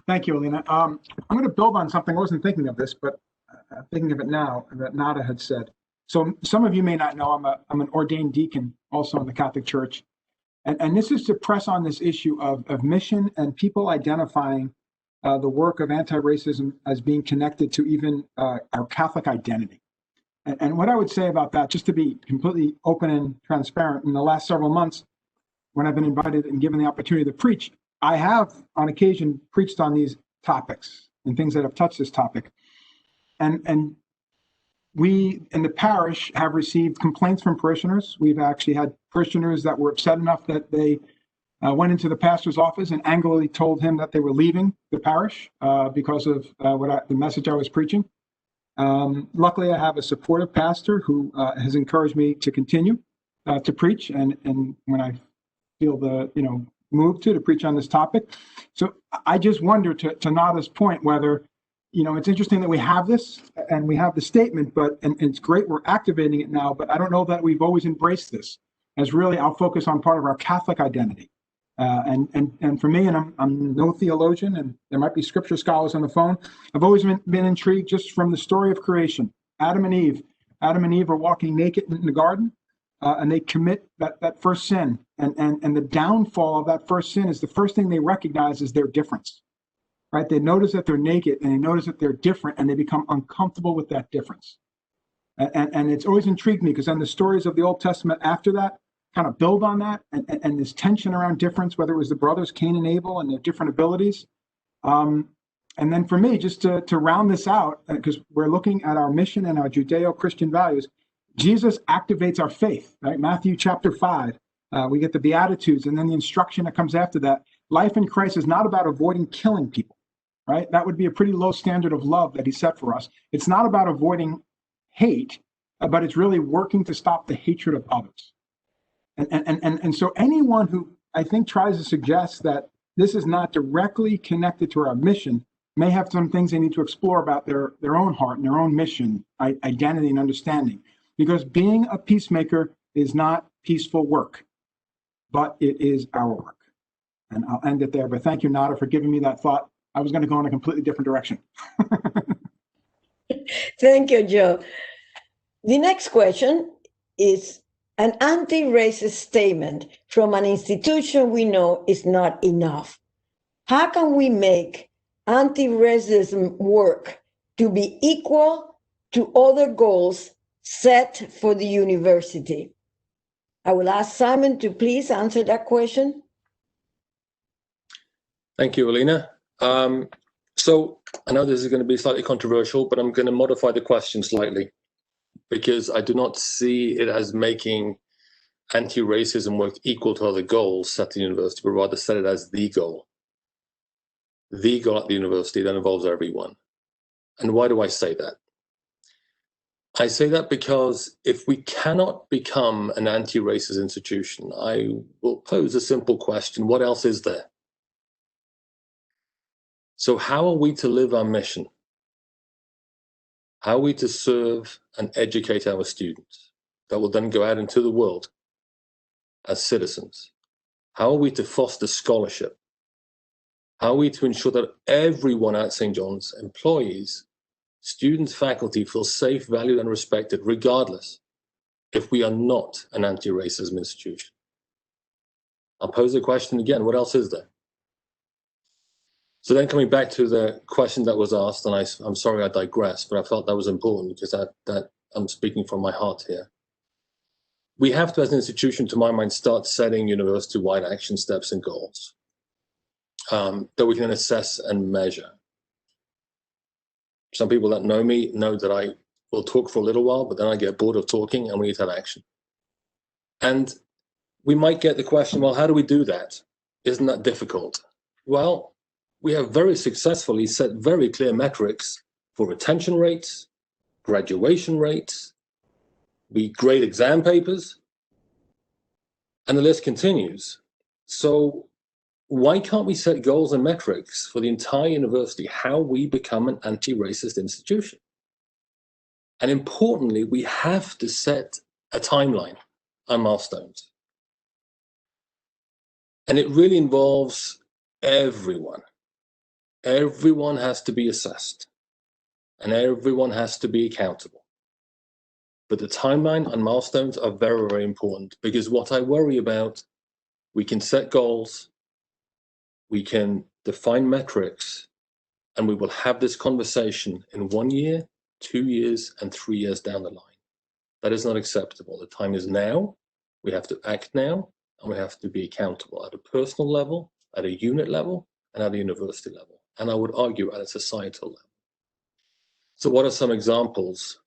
Thank you, Alina. I'm going to build on something. I wasn't thinking of this, but I'm thinking of it now, that Nada had said. So some of you may not know, I'm an ordained deacon also in the Catholic Church. And this is to press on this issue of mission and people identifying the work of anti-racism as being connected to even our Catholic identity. And what I would say about that, just to be completely open and transparent, in the last several months, when I've been invited and given the opportunity to preach, I have on occasion preached on these topics and things that have touched this topic. And we in the parish have received complaints from parishioners. We've actually had parishioners that were upset enough that they went into the pastor's office and angrily told him that they were leaving the parish because of the message I was preaching. Luckily, I have a supportive pastor who has encouraged me to continue to preach, and when I feel the moved to preach on this topic. So I just wonder, to Nada's point, whether it's interesting that we have this and we have the statement, and it's great we're activating it now, but I don't know that we've always embraced this as really our focus on part of our Catholic identity. And for me, and I'm no theologian, and there might be scripture scholars on the phone, I've always been intrigued just from the story of creation. Adam and Eve are walking naked in the garden, and they commit that first sin. And the downfall of that first sin is the first thing they recognize is their difference, right? They notice that they're naked, and they notice that they're different, and they become uncomfortable with that difference. And it's always intrigued me, because then the stories of the Old Testament after that kind of build on that, and this tension around difference, whether it was the brothers Cain and Abel and their different abilities. And then for me, just to round this out, because we're looking at our mission and our Judeo-Christian values, Jesus activates our faith, right? Matthew chapter 5, we get the Beatitudes, and then the instruction that comes after that. Life in Christ is not about avoiding killing people, right? That would be a pretty low standard of love that he set for us. It's not about avoiding hate, but it's really working to stop the hatred of others. And so anyone who I think tries to suggest that this is not directly connected to our mission may have some things they need to explore about their own heart and their own mission, identity and understanding. Because being a peacemaker is not peaceful work, but it is our work. And I'll end it there. But thank you, Nada, for giving me that thought. I was going to go in a completely different direction. Thank you, Joe. The next question is, an anti-racist statement from an institution we know is not enough. How can we make anti-racism work to be equal to other goals set for the university? I will ask Simon to please answer that question. Thank you, Alina. So I know this is going to be slightly controversial, but I'm going to modify the question slightly, because I do not see it as making anti-racism work equal to other goals set at the university, but rather set it as the goal. The goal at the university that involves everyone. And why do I say that? I say that because if we cannot become an anti-racist institution, I will pose a simple question: what else is there? So how are we to live our mission? How are we to serve and educate our students that will then go out into the world as citizens? How are we to foster scholarship? How are we to ensure that everyone at St. John's, employees, students, faculty, feel safe, valued, and respected, regardless if we are not an anti-racism institution? I'll pose the question again: what else is there? So then, coming back to the question that was asked, and I'm sorry I digressed, but I felt that was important because that I'm speaking from my heart here. We have to, as an institution, to my mind, start setting university-wide action steps and goals that we can assess and measure. Some people that know me know that I will talk for a little while, but then I get bored of talking and we need to have action. And we might get the question, well, how do we do that? Isn't that difficult? Well, we have very successfully set very clear metrics for retention rates, graduation rates. We grade exam papers, and the list continues. So why can't we set goals and metrics for the entire university, how we become an anti-racist institution? And importantly, we have to set a timeline and milestones. And it really involves everyone. Everyone has to be assessed, and everyone has to be accountable. But the timeline and milestones are very, very important, because what I worry about, we can set goals, we can define metrics, and we will have this conversation in 1 year, 2 years, and 3 years down the line. That is not acceptable. The time is now. We have to act now, and we have to be accountable at a personal level, at a unit level, and at a university level. And I would argue at a societal level. So what are some examples?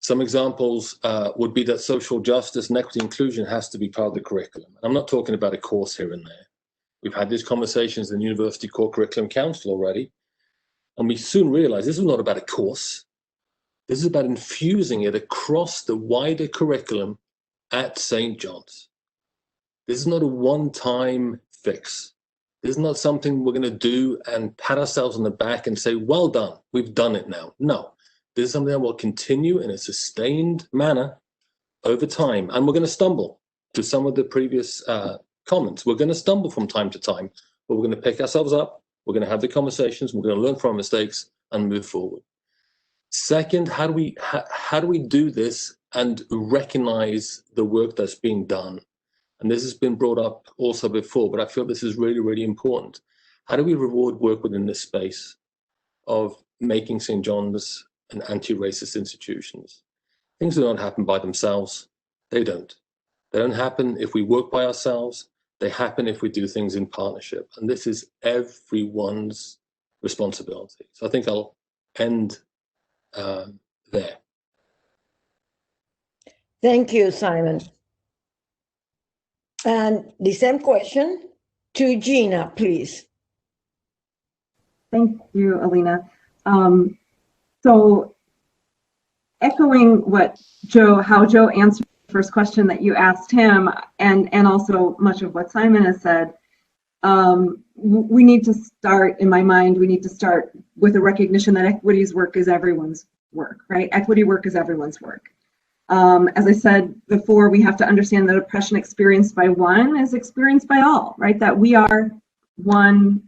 Some examples would be that social justice and equity inclusion has to be part of the curriculum. I'm not talking about a course here and there. We've had these conversations in the University Core Curriculum Council already, and we soon realized this is not about a course. This is about infusing it across the wider curriculum at St. John's. This is not a one-time fix. This is not something we're going to do and pat ourselves on the back and say, well done, we've done it now. No, this is something that will continue in a sustained manner over time, and we're going to stumble. to some of the previous comments. We're going to stumble from time to time, but we're going to pick ourselves up. We're going to have the conversations. We're going to learn from our mistakes and move forward. Second, how do we do this and recognize the work that's being done? And this has been brought up also before, but I feel this is really, really important. How do we reward work within this space of making St. John's an anti-racist institutions? Things do not happen by themselves. They don't. They don't happen if we work by ourselves. They happen if we do things in partnership. And this is everyone's responsibility. So I think I'll end there. Thank you, Simon. And the same question to Gina, please. Thank you, Alina. So echoing what how Joe answered the first question that you asked him, and also much of what Simon has said, we need to start, in my mind, we need to start with a recognition that equity's work is everyone's work, right? Equity work is everyone's work. As I said before, we have to understand that oppression experienced by one is experienced by all, right? That we are one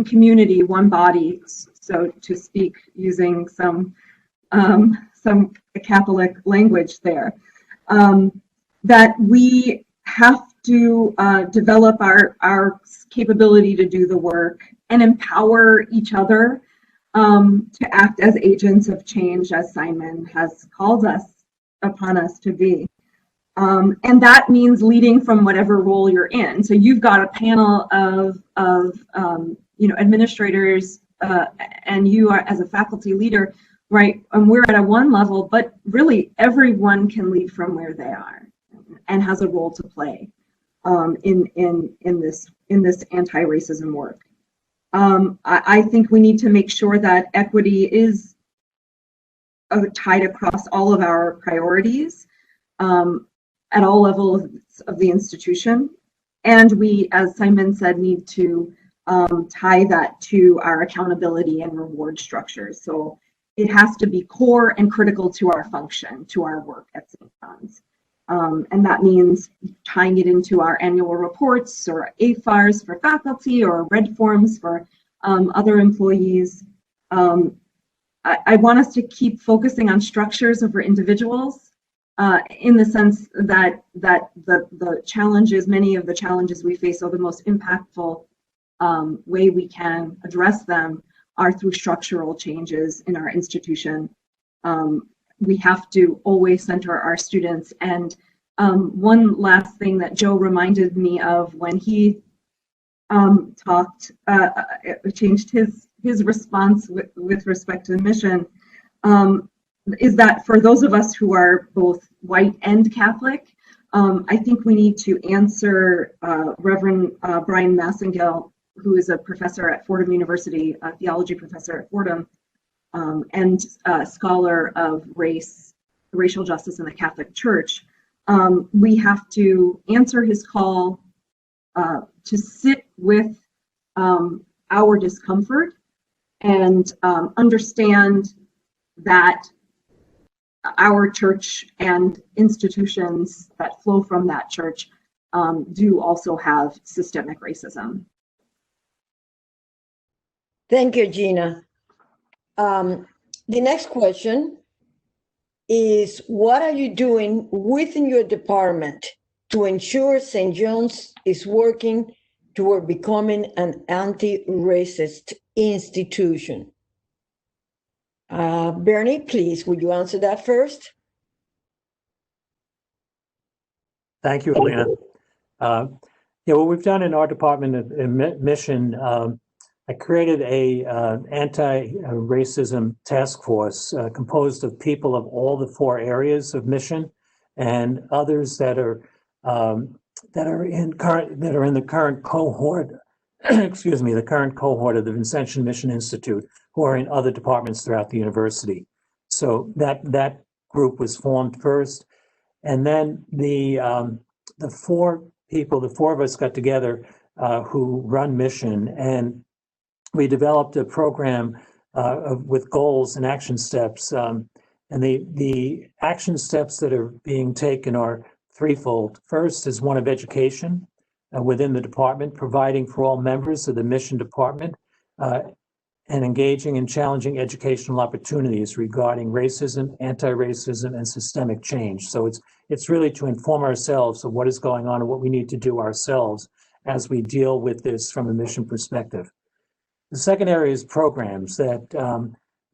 community, one body, so to speak, using some Catholic language there. That we have to develop our capability to do the work and empower each other to act as agents of change, as Simon has called upon us to be. And that means leading from whatever role you're in. So you've got a panel of administrators, and you are as a faculty leader, right? And we're at a one level, but really everyone can lead from where they are and has a role to play in this anti-racism work. I think we need to make sure that equity is tied across all of our priorities at all levels of the institution. And we, as Simon said, need to tie that to our accountability and reward structures. So it has to be core and critical to our function, to our work at St. John's. And that means tying it into our annual reports or AFARs for faculty or red forms for other employees. I want us to keep focusing on structures over individuals in the sense that the challenges, many of the challenges we face, are the most impactful way we can address them are through structural changes in our institution. We have to always center our students. And one last thing that Joe reminded me of when he changed his response with respect to the mission, is that for those of us who are both white and Catholic, I think we need to answer Reverend Brian Massengale, who is a professor at Fordham University, a theology professor at Fordham, and a scholar of racial justice in the Catholic Church. We have to answer his call to sit with our discomfort and understand that our church and institutions that flow from that church do also have systemic racism. Thank you, Gina. The next question is, what are you doing within your department to ensure St. John's is working toward becoming an anti-racist institution? Bernie, please, would you answer that first? Thank you, Alina. What we've done in our department of mission, I created a anti-racism task force composed of people of all the 4 areas of mission and others that are in the current cohort. Excuse me, the current cohort of the Vincentian Mission Institute, who are in other departments throughout the university. So that group was formed first, and then the 4 of us got together who run mission, and we developed a program with goals and action steps. And the action steps that are being taken are threefold. First is one of education within the department, providing for all members of the mission department and engaging in challenging educational opportunities regarding racism, anti-racism, and systemic change. So it's really to inform ourselves of what is going on and what we need to do ourselves as we deal with this from a mission perspective. The second area is programs that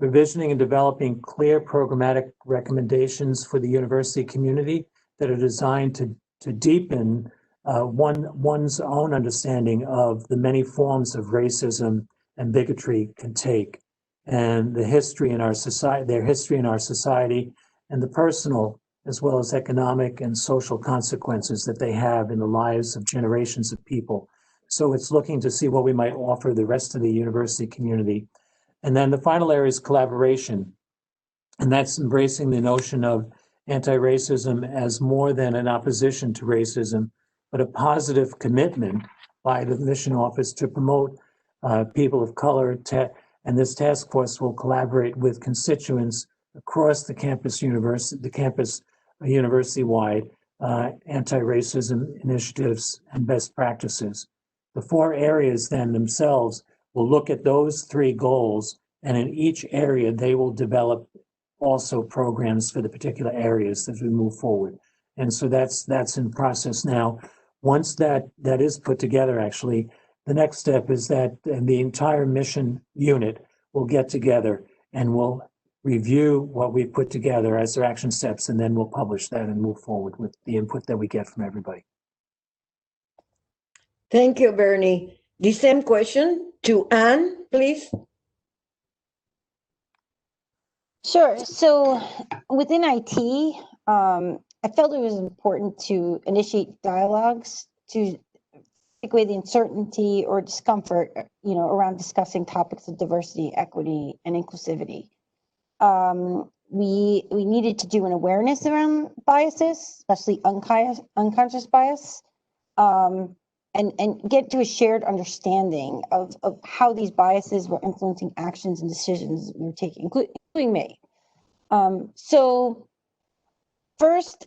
revisioning and developing clear programmatic recommendations for the university community that are designed to deepen one's own understanding of the many forms of racism and bigotry can take, and the history in our society, their history in our society, and the personal as well as economic and social consequences that they have in the lives of generations of people. So it's looking to see what we might offer the rest of the university community. And then the final area is collaboration, and that's embracing the notion of anti-racism as more than an opposition to racism, but a positive commitment by the mission office to promote people of color, and this task force will collaborate with constituents across the campus university-wide anti-racism initiatives and best practices. The four areas then themselves will look at those three goals, and in each area they will develop also programs for the particular areas as we move forward. And so that's in process now. Once that is put together, actually, the next step is that the entire mission unit will get together and we'll review what we've put together as their action steps, and then we'll publish that and move forward with the input that we get from everybody. Thank you, Bernie. The same question to Anne, please. Sure. So within IT, I felt it was important to initiate dialogues to take away the uncertainty or discomfort, around discussing topics of diversity, equity, and inclusivity. We needed to do an awareness around biases, especially unconscious bias, and get to a shared understanding of how these biases were influencing actions and decisions we were taking, including me. So first,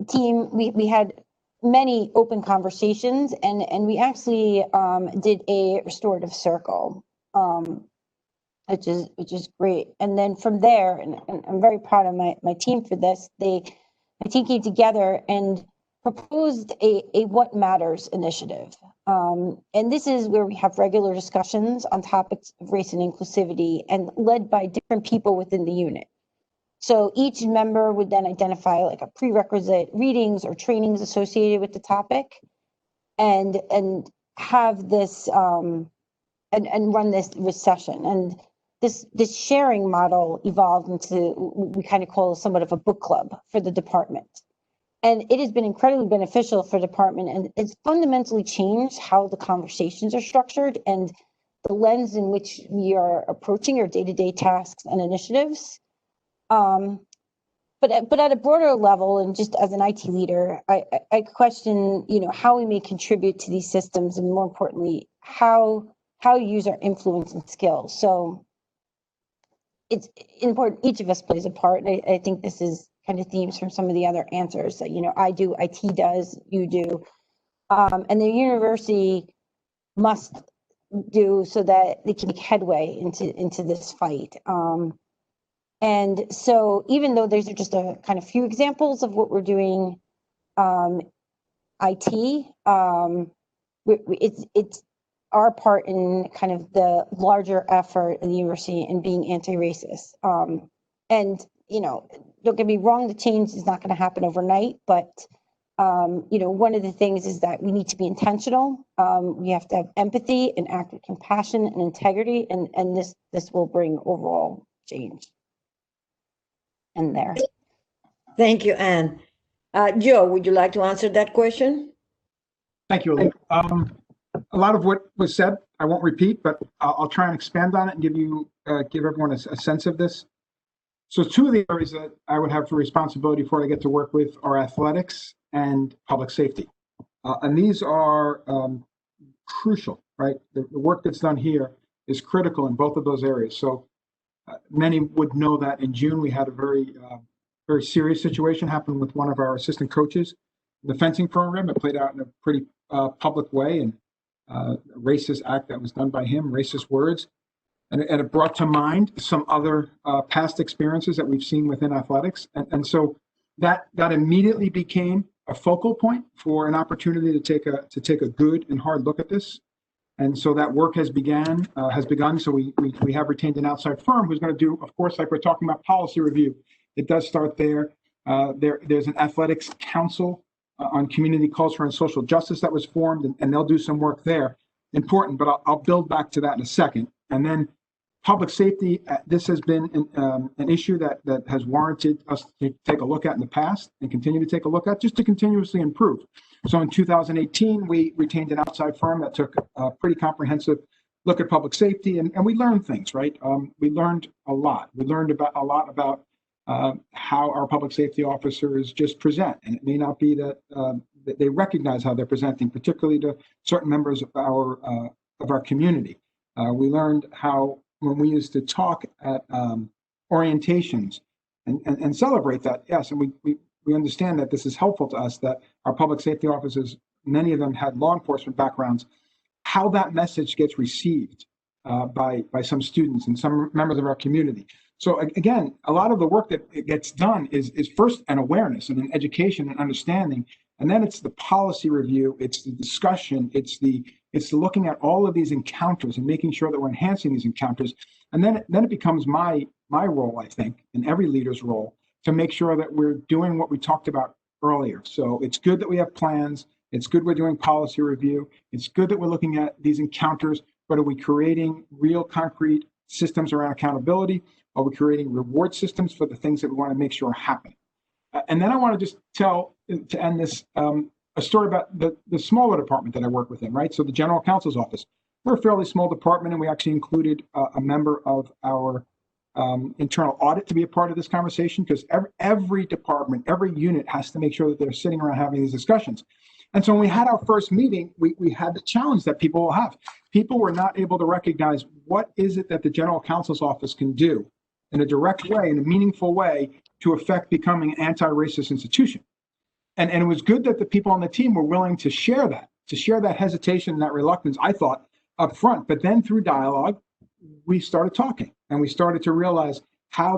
team, we had many open conversations, and we actually did a restorative circle, which is great. And then from there, and I'm very proud of my team for this, my team came together and proposed a What Matters initiative. And this is where we have regular discussions on topics of race and inclusivity, and led by different people within the unit. So each member would then identify like a prerequisite readings or trainings associated with the topic, and have this and run this session. And this sharing model evolved into, we kind of call somewhat of a book club for the department. And it has been incredibly beneficial for the department, and it's fundamentally changed how the conversations are structured and the lens in which we are approaching our day-to-day tasks and initiatives. But at a broader level, and just as an IT leader, I question, how we may contribute to these systems, and more importantly, how we use our influence and skills. So it's important. Each of us plays a part. And I think this is kind of themes from some of the other answers that, I do, IT does, you do, and the university must do, so that they can make headway into this fight. And so even though these are just a kind of few examples of what we're doing, IT, it's our part in kind of the larger effort in the university in being anti-racist. And, don't get me wrong, the change is not going to happen overnight, but, one of the things is that we need to be intentional. We have to have empathy and act with compassion and integrity, and this will bring overall change. And there. Thank you, Anne. Joe, would you like to answer that question? Thank you, Alina. A lot of what was said, I won't repeat, but I'll try and expand on it and give everyone a sense of this. So two of the areas that I would have for responsibility for, I get to work with, are athletics and public safety. And these are crucial, right? The work that's done here is critical in both of those areas. So many would know that in June, we had a very serious situation happen with one of our assistant coaches the fencing program. It played out in a pretty public way, and a racist act that was done by him, racist words. And it brought to mind some other past experiences that we've seen within athletics. And so that immediately became a focal point for an opportunity to take a good and hard look at this. And so that work has begun. So we have retained an outside firm who's going to do, of course, like we're talking about policy review. It does start there. There's an athletics council on community culture and social justice that was formed, and they'll do some work there. Important, but I'll build back to that in a second. And then public safety, this has been an issue that has warranted us to take a look at in the past and continue to take a look at, just to continuously improve. So in 2018, we retained an outside firm that took a pretty comprehensive look at public safety, and we learned things, right? We learned a lot. We learned a lot about how our public safety officers just present, and it may not be that they recognize how they're presenting, particularly to certain members of our community. We learned how, when we used to talk at orientations and celebrate that, yes, and we understand that this is helpful to us, that our public safety officers, many of them had law enforcement backgrounds, how that message gets received by some students and some members of our community. So again, a lot of the work that gets done is first an awareness and an education and understanding, and then it's the policy review, it's the discussion, it's the looking at all of these encounters and making sure that we're enhancing these encounters. And then it becomes my role, I think, and every leader's role, to make sure that we're doing what we talked about earlier. So it's good that we have plans. It's good we're doing policy review. It's good that we're looking at these encounters, but are we creating real concrete systems around accountability? Are we creating reward systems for the things that we want to make sure happen? And then I want to just tell, to end this, a story about the smaller department that I work within, right? So the general counsel's office. We're a fairly small department, and we actually included a member of our internal audit to be a part of this conversation, because every department, every unit has to make sure that they're sitting around having these discussions. And so when we had our first meeting, we had the challenge that people will have. People were not able to recognize what is it that the general counsel's office can do in a direct way, in a meaningful way, to affect becoming an anti-racist institution. And it was good that the people on the team were willing to share that hesitation and that reluctance, I thought, up front. But then through dialogue, we started talking, and we started to realize how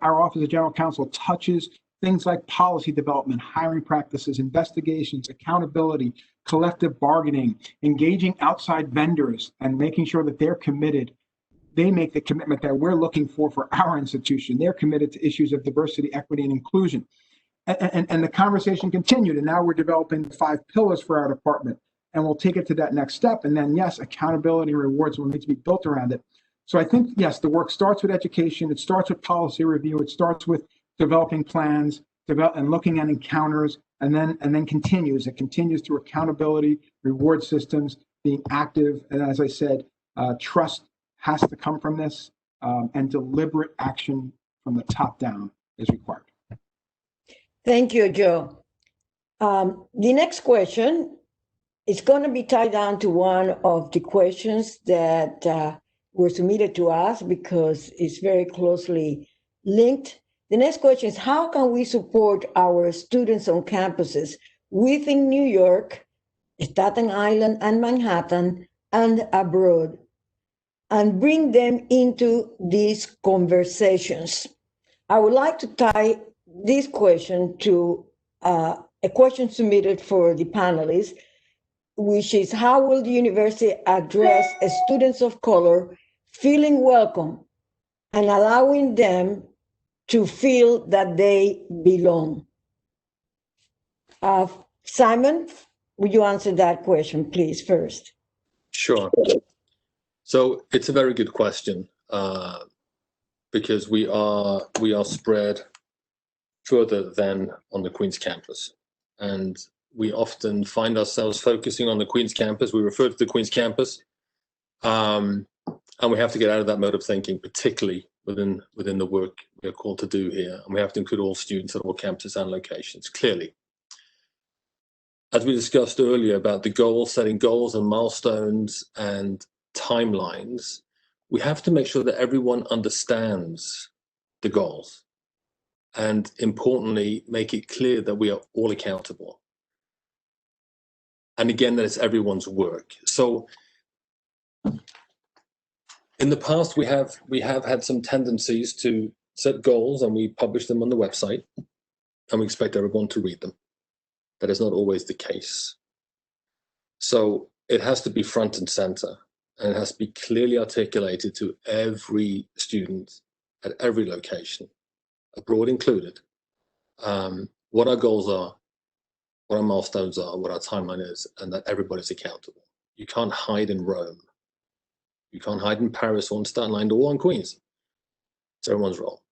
our Office of General Counsel touches things like policy development, hiring practices, investigations, accountability, collective bargaining, engaging outside vendors, and making sure that they're committed. They make the commitment that we're looking for our institution. They're committed to issues of diversity, equity, and inclusion. And the conversation continued, and now we're developing 5 pillars for our department, and we'll take it to that next step. And then, yes, accountability and rewards will need to be built around it. So I think, yes, the work starts with education. It starts with policy review. It starts with developing plans, and looking at encounters, and then continues. It continues through accountability, reward systems, being active, and as I said, trust has to come from this, and deliberate action from the top down is required. Thank you, Joe. The next question is going to be tied down to one of the questions that were submitted to us, because it's very closely linked. The next question is, how can we support our students on campuses within New York, Staten Island, and Manhattan, and abroad, and bring them into these conversations? I would like to tie this question to a question submitted for the panelists, which is, how will the university address students of color feeling welcome and allowing them to feel that they belong? Simon, would you answer that question, please, first? Sure. So it's a very good question, because we are spread further than on the Queen's campus. And we often find ourselves focusing on the Queen's campus. We refer to the Queen's campus, and we have to get out of that mode of thinking, particularly within the work we are called to do here. And we have to include all students at all campuses and locations, clearly. As we discussed earlier about the goals, setting goals and milestones and timelines, we have to make sure that everyone understands the goals, and importantly, make it clear that we are all accountable. and again, that it's everyone's work. So in the past, we have had some tendencies to set goals and we publish them on the website and we expect everyone to read them. That is not always the case. So it has to be front and center, and it has to be clearly articulated to every student at every location, abroad included, what our goals are, what our milestones are, what our timeline is, and that everybody's accountable. You can't hide in Rome. You can't hide in Paris or in Staten Island or in Queens. It's everyone's role.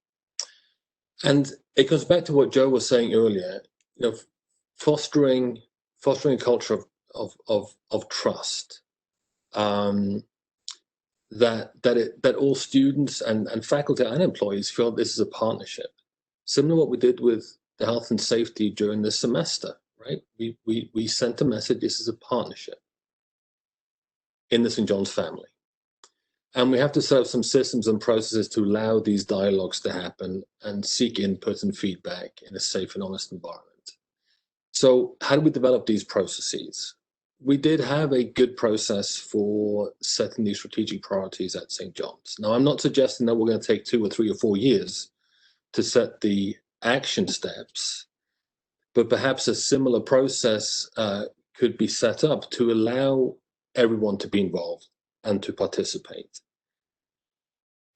And it goes back to what Joe was saying earlier, you know, fostering a culture of trust, that all students and faculty and employees feel this is a partnership. Similar to what we did with the health and safety during this semester, right? We sent a message, this is a partnership in the St. John's family. And we have to set up some systems and processes to allow these dialogues to happen and seek input and feedback in a safe and honest environment. So how do we develop these processes? We did have a good process for setting these strategic priorities at St. John's. Now, I'm not suggesting that we're going to take 2 or 3 or 4 years to set the action steps, but perhaps a similar process could be set up to allow everyone to be involved and to participate.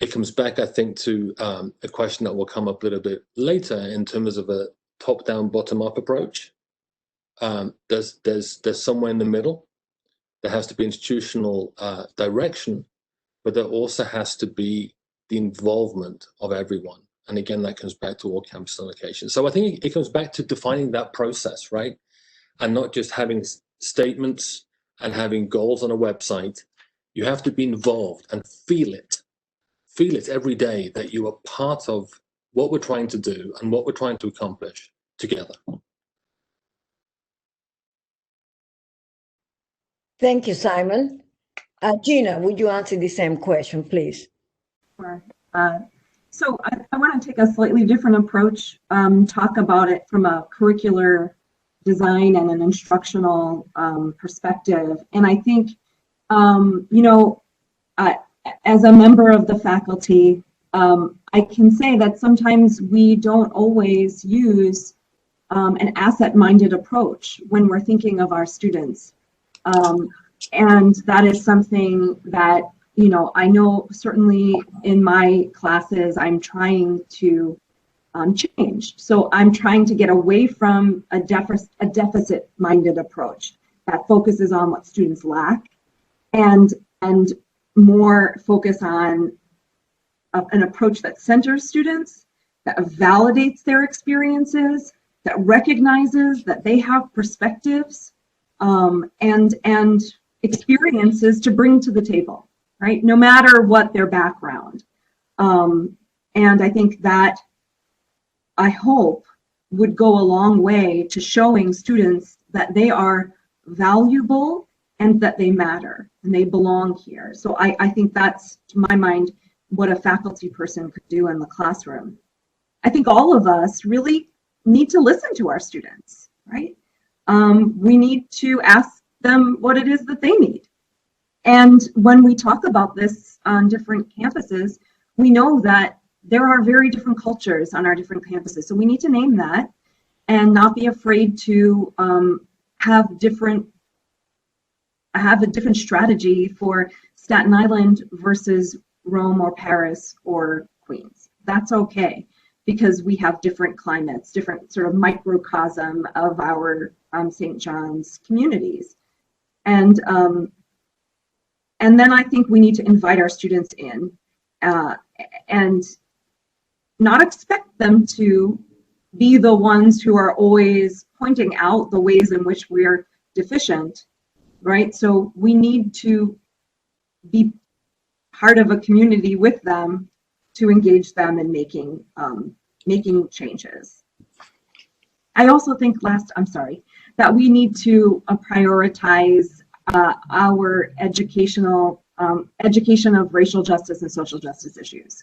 It comes back, I think, to a question that will come up a little bit later in terms of a top-down, bottom-up approach. There's somewhere in the middle. There has to be institutional direction, but there also has to be the involvement of everyone. And again, that comes back to all campus allocation. So I think it comes back to defining that process, right? And not just having statements and having goals on a website. You have to be involved and feel it every day that you are part of what we're trying to do and what we're trying to accomplish together. Thank you, Simon. Gina, would you answer the same question, please? Sure. So I want to take a slightly different approach, talk about it from a curricular design and an instructional perspective. And I think, as a member of the faculty, I can say that sometimes we don't always use an asset-minded approach when we're thinking of our students. And that is something that, I know certainly in my classes, I'm trying to change. So I'm trying to get away from a deficit-minded approach that focuses on what students lack and more focus on an approach that centers students, that validates their experiences, that recognizes that they have perspectives and experiences to bring to the table, right? No matter what their background. And I think that, I hope, would go a long way to showing students that they are valuable and that they matter and they belong here. So I think that's, to my mind, what a faculty person could do in the classroom. I think all of us really need to listen to our students, right? We need to ask them what it is that they need. And when we talk about this on different campuses, we know that there are very different cultures on our different campuses. So we need to name that and not be afraid to have a different strategy for Staten Island versus Rome or Paris or Queens. That's okay, because we have different climates, different sort of microcosm of our St. John's communities. And then I think we need to invite our students in and not expect them to be the ones who are always pointing out the ways in which we're deficient, right? So we need to be part of a community with them to engage them in making changes. I also think that we need to prioritize our education of racial justice and social justice issues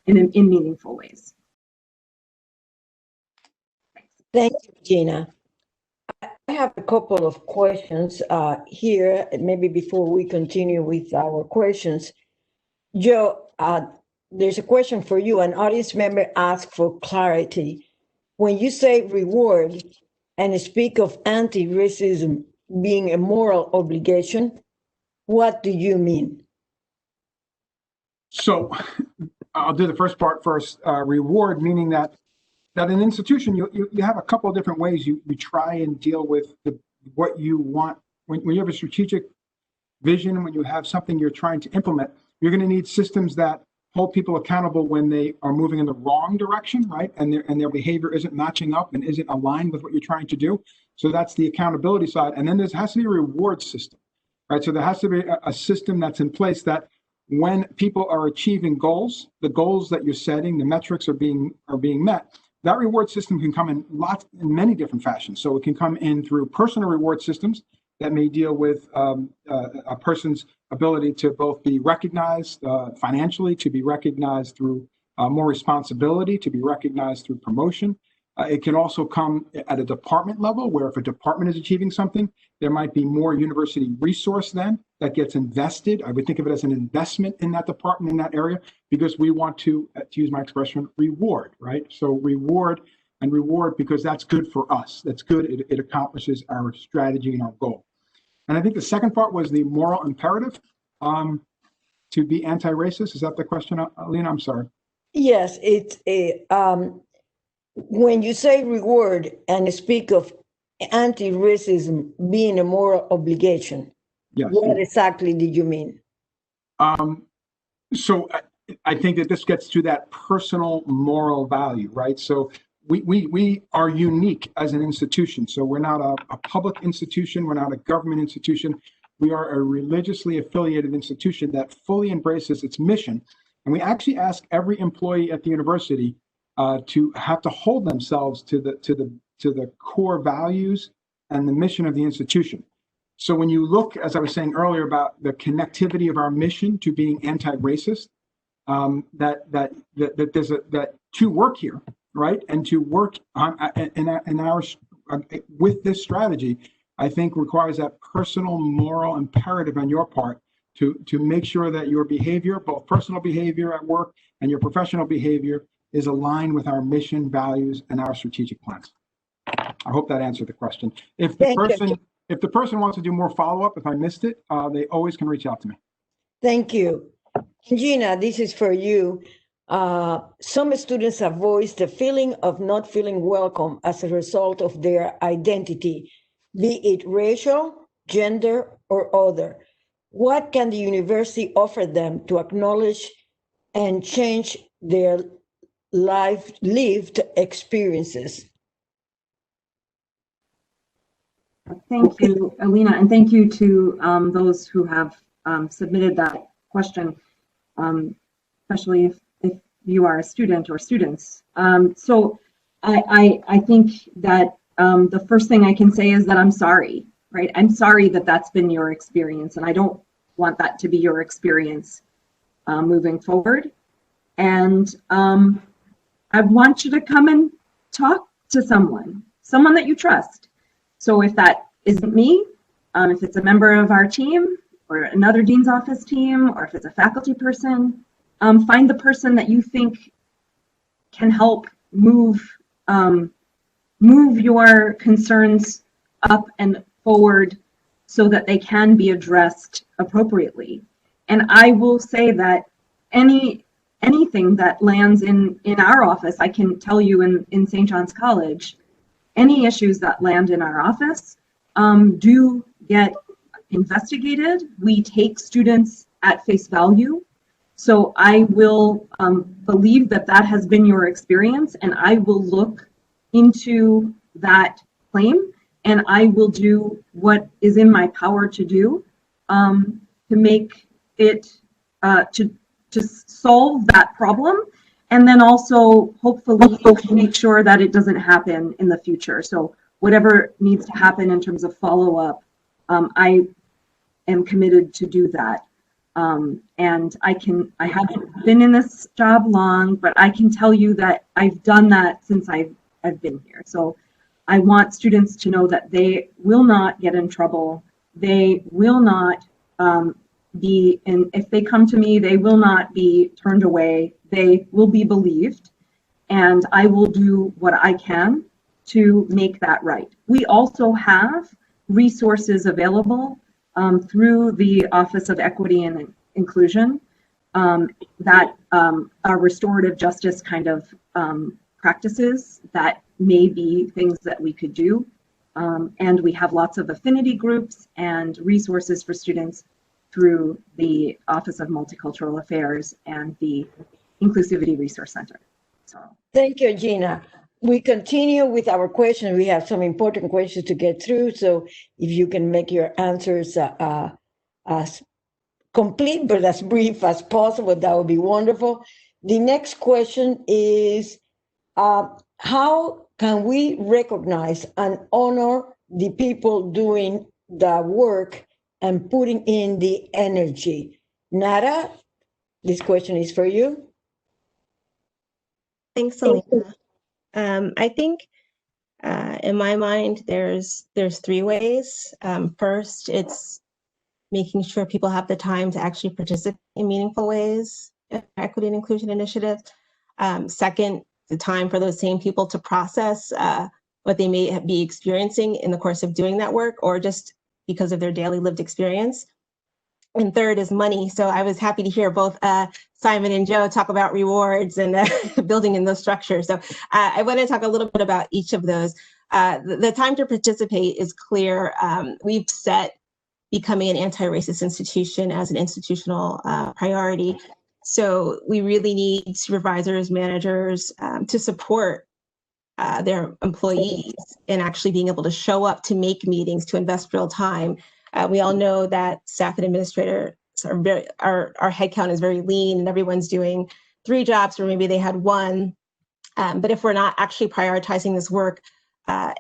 in meaningful ways. Thank you, Gina. I have a couple of questions here, maybe before we continue with our questions. Joe, there's a question for you. An audience member asked for clarity. When you say reward and speak of anti-racism being a moral obligation, what do you mean? So I'll do the first part first. Reward, meaning that an institution, you have a couple of different ways you try and deal with what you want. When you have a strategic vision, when you have something you're trying to implement, you're going to need systems that hold people accountable when they are moving in the wrong direction, right? And their behavior isn't matching up and isn't aligned with what you're trying to do. So that's the accountability side. And then there has to be a reward system, right? So there has to be a system that's in place that when people are achieving goals, the goals that you're setting, the metrics are being met. That reward system can come in many different fashions. So it can come in through personal reward systems that may deal with a person's ability to both be recognized financially, to be recognized through more responsibility, to be recognized through promotion. It can also come at a department level, where if a department is achieving something, there might be more university resource then that gets invested. I would think of it as an investment in that department, in that area, because we want to use my expression, reward, right? So reward because that's good for us. That's good. It accomplishes our strategy and our goal. And I think the second part was the moral imperative to be anti-racist. Is that the question, Alina? I'm sorry. Yes, it's when you say reward and speak of anti-racism being a moral obligation, yes. What exactly did you mean? So I think that this gets to that personal moral value, right? So we are unique as an institution. So we're not a public institution. We're not a government institution. We are a religiously affiliated institution that fully embraces its mission. And we actually ask every employee at the university to have to hold themselves to the core values and the mission of the institution. So when you look, as I was saying earlier, about the connectivity of our mission to being anti-racist, that to work here, right, and to work on with this strategy, I think requires that personal moral imperative on your part to make sure that your behavior, both personal behavior at work and your professional behavior, is aligned with our mission, values, and our strategic plans. I hope that answered the question. If the person wants to do more follow-up, if I missed it, they always can reach out to me. Thank you. Gina, this is for you. Some students have voiced the feeling of not feeling welcome as a result of their identity, be it racial, gender, or other. What can the university offer them to acknowledge and change their lived experiences? Thank you, Alina, and thank you to those who have submitted that question, especially if you are a student or students. So I think that the first thing I can say is that I'm sorry, right? I'm sorry that that's been your experience, and I don't want that to be your experience moving forward. And I want you to come and talk to someone that you trust. So if that isn't me, if it's a member of our team or another dean's office team, or if it's a faculty person, find the person that you think can help move your concerns up and forward so that they can be addressed appropriately. And I will say that anything that lands in our office, I can tell you in St. John's College, any issues that land in our office do get investigated. We take students at face value. So I will believe that has been your experience, and I will look into that claim, and I will do what is in my power to do to make it, to solve that problem, and then also hopefully make sure that it doesn't happen in the future. So whatever needs to happen in terms of follow-up, I am committed to do that. And I haven't been in this job long, but I can tell you that I've done that since I've been here. So I want students to know that they will not get in trouble. They will not if they come to me, they will not be turned away. They will be believed, and I will do what I can to make that right. We also have resources available through the Office of Equity and Inclusion that are restorative justice kind of practices that may be things that we could do. And we have lots of affinity groups and resources for students through the Office of Multicultural Affairs and the Inclusivity Resource Center. So. Thank you, Gina. We continue with our questions. We have some important questions to get through. So if you can make your answers as complete but as brief as possible, that would be wonderful. The next question is, how can we recognize and honor the people doing the work and putting in the energy? Nara, this question is for you. Thanks, Selena. I think in my mind, there's 3 ways. First, it's making sure people have the time to actually participate in meaningful ways in equity and inclusion initiatives. Second, the time for those same people to process what they may be experiencing in the course of doing that work, or just because of their daily lived experience. And third is money. So I was happy to hear both Simon and Joe talk about rewards and building in those structures. So I want to talk a little bit about each of those. The time to participate is clear. We've set becoming an anti-racist institution as an institutional priority. So we really need supervisors, managers to support their employees in actually being able to show up to make meetings, to invest real time. We all know that staff and administrators our headcount is very lean and everyone's doing 3 jobs where maybe they had 1. But if we're not actually prioritizing this work,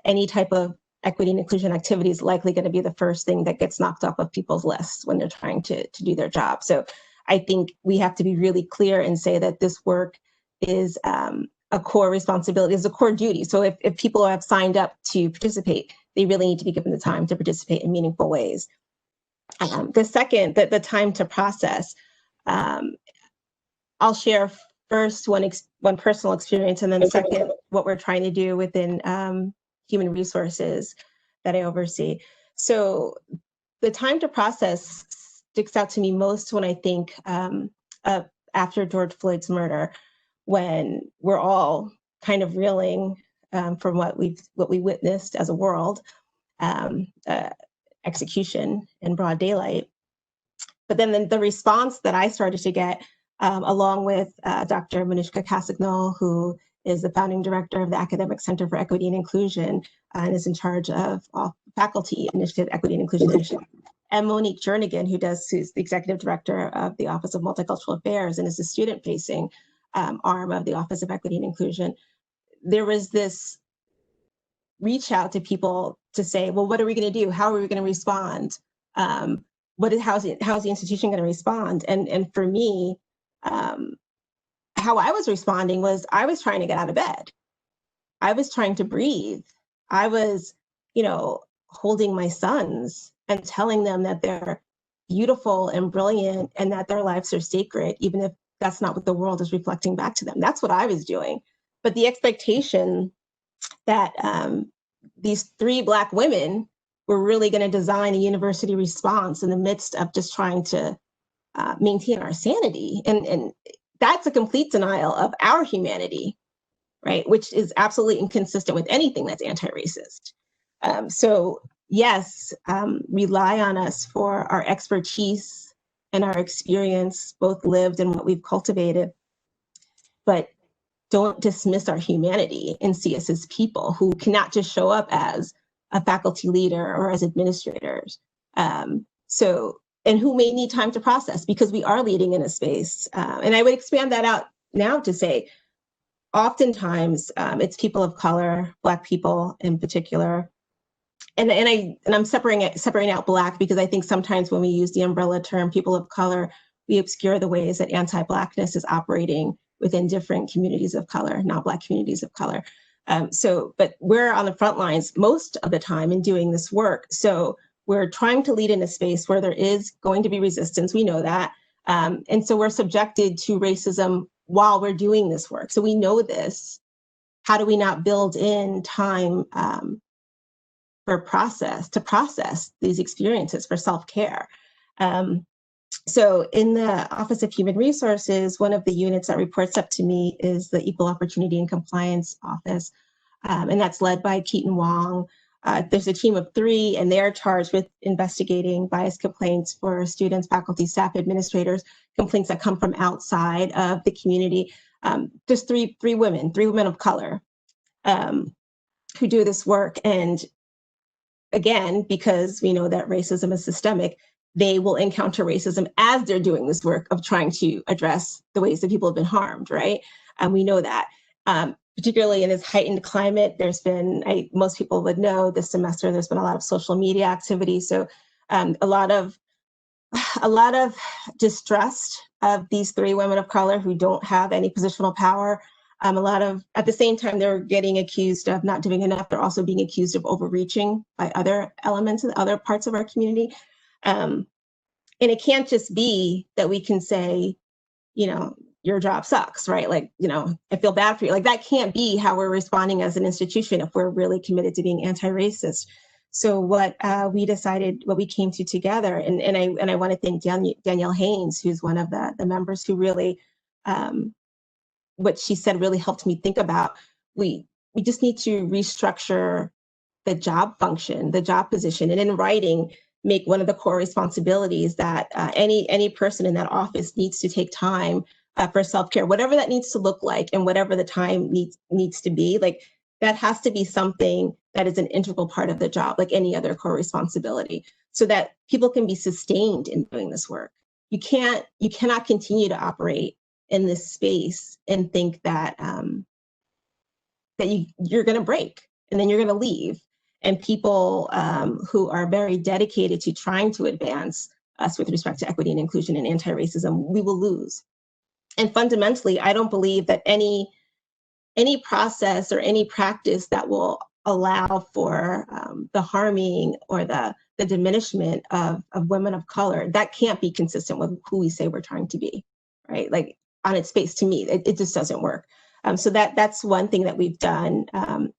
any type of equity and inclusion activity is likely going to be the first thing that gets knocked off of people's lists when they're trying to do their job. So I think we have to be really clear and say that this work is a core responsibility, is a core duty. So if people have signed up to participate, they really need to be given the time to participate in meaningful ways. The second, the time to process. I'll share first one personal experience, and then second, what we're trying to do within human resources that I oversee. So the time to process sticks out to me most when I think after George Floyd's murder, when we're all kind of reeling from what we witnessed as a world, execution in broad daylight. But then the response that I started to get, along with Dr. Manushka Cassignol, who is the founding director of the Academic Center for Equity and Inclusion and is in charge of all faculty initiative, equity and inclusion initiative, and Monique Jernigan, who's the executive director of the Office of Multicultural Affairs and is the student-facing arm of the Office of Equity and Inclusion. There was this reach out to people to say, well, what are we going to do? How are we going to respond? How's the institution going to respond? And for me, how I was responding was I was trying to get out of bed. I was trying to breathe. I was, holding my sons and telling them that they're beautiful and brilliant and that their lives are sacred, even if that's not what the world is reflecting back to them. That's what I was doing. But the expectation that these 3 Black women were really going to design a university response in the midst of just trying to maintain our sanity. And that's a complete denial of our humanity, right? Which is absolutely inconsistent with anything that's anti-racist. So yes, rely on us for our expertise and our experience, both lived and what we've cultivated, but don't dismiss our humanity and see us as people who cannot just show up as a faculty leader or as administrators. And who may need time to process because we are leading in a space. And I would expand that out now to say, oftentimes it's people of color, Black people in particular. And I'm separating out Black because I think sometimes when we use the umbrella term people of color, we obscure the ways that anti-Blackness is operating within different communities of color, not Black communities of color. But we're on the front lines most of the time in doing this work. So we're trying to lead in a space where there is going to be resistance. We know that. And so we're subjected to racism while we're doing this work. So we know this. How do we not build in time to process these experiences for self-care? So in the Office of Human Resources, one of the units that reports up to me is the Equal Opportunity and Compliance Office, and that's led by Keaton Wong. There's a team of 3, and they're charged with investigating bias complaints for students, faculty, staff, administrators, complaints that come from outside of the community. There's three women of color who do this work. And again, because we know that racism is systemic, they will encounter racism as they're doing this work of trying to address the ways that people have been harmed, right? And we know that. Particularly in this heightened climate, there's been, most people would know this semester, there's been a lot of social media activity. So a lot of distrust of these 3 women of color who don't have any positional power. At the same time, they're getting accused of not doing enough. They're also being accused of overreaching by other elements and other parts of our community. And it can't just be that we can say, your job sucks, right? Like, I feel bad for you. Like, that can't be how we're responding as an institution if we're really committed to being anti-racist. So what we came to together, and I want to thank Danielle Haynes, who's one of the members who really, what she said really helped me think about, we just need to restructure the job function, the job position, and in writing, make one of the core responsibilities that any person in that office needs to take time for self-care, whatever that needs to look like and whatever the time needs to be. Like, that has to be something that is an integral part of the job, like any other core responsibility, so that people can be sustained in doing this work. You cannot continue to operate in this space and think that you're going to break and then you're going to leave. And people who are very dedicated to trying to advance us with respect to equity and inclusion and anti-racism, we will lose. And fundamentally, I don't believe that any process or any practice that will allow for the harming or the diminishment of women of color, that can't be consistent with who we say we're trying to be, right? Like, on its face, to me, it just doesn't work. So that's one thing that we've done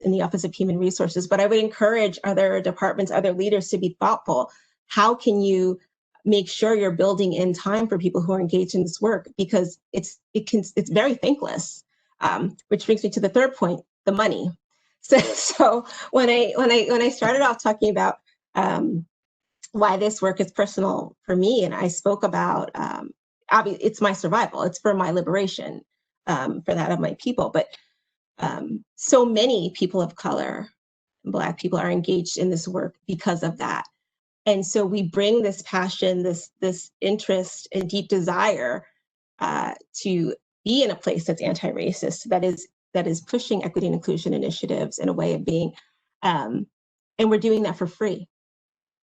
in the Office of Human Resources. But I would encourage other departments, other leaders to be thoughtful. How can you make sure you're building in time for people who are engaged in this work? Because it's very thankless. Which brings me to the third point, the money. So when I started off talking about why this work is personal for me, and I spoke about it's my survival, it's for my liberation, for that of my people. But so many people of color, Black people, are engaged in this work because of that. And so we bring this passion, this interest and deep desire to be in a place that's anti-racist, that is pushing equity and inclusion initiatives in a way of being, and we're doing that for free,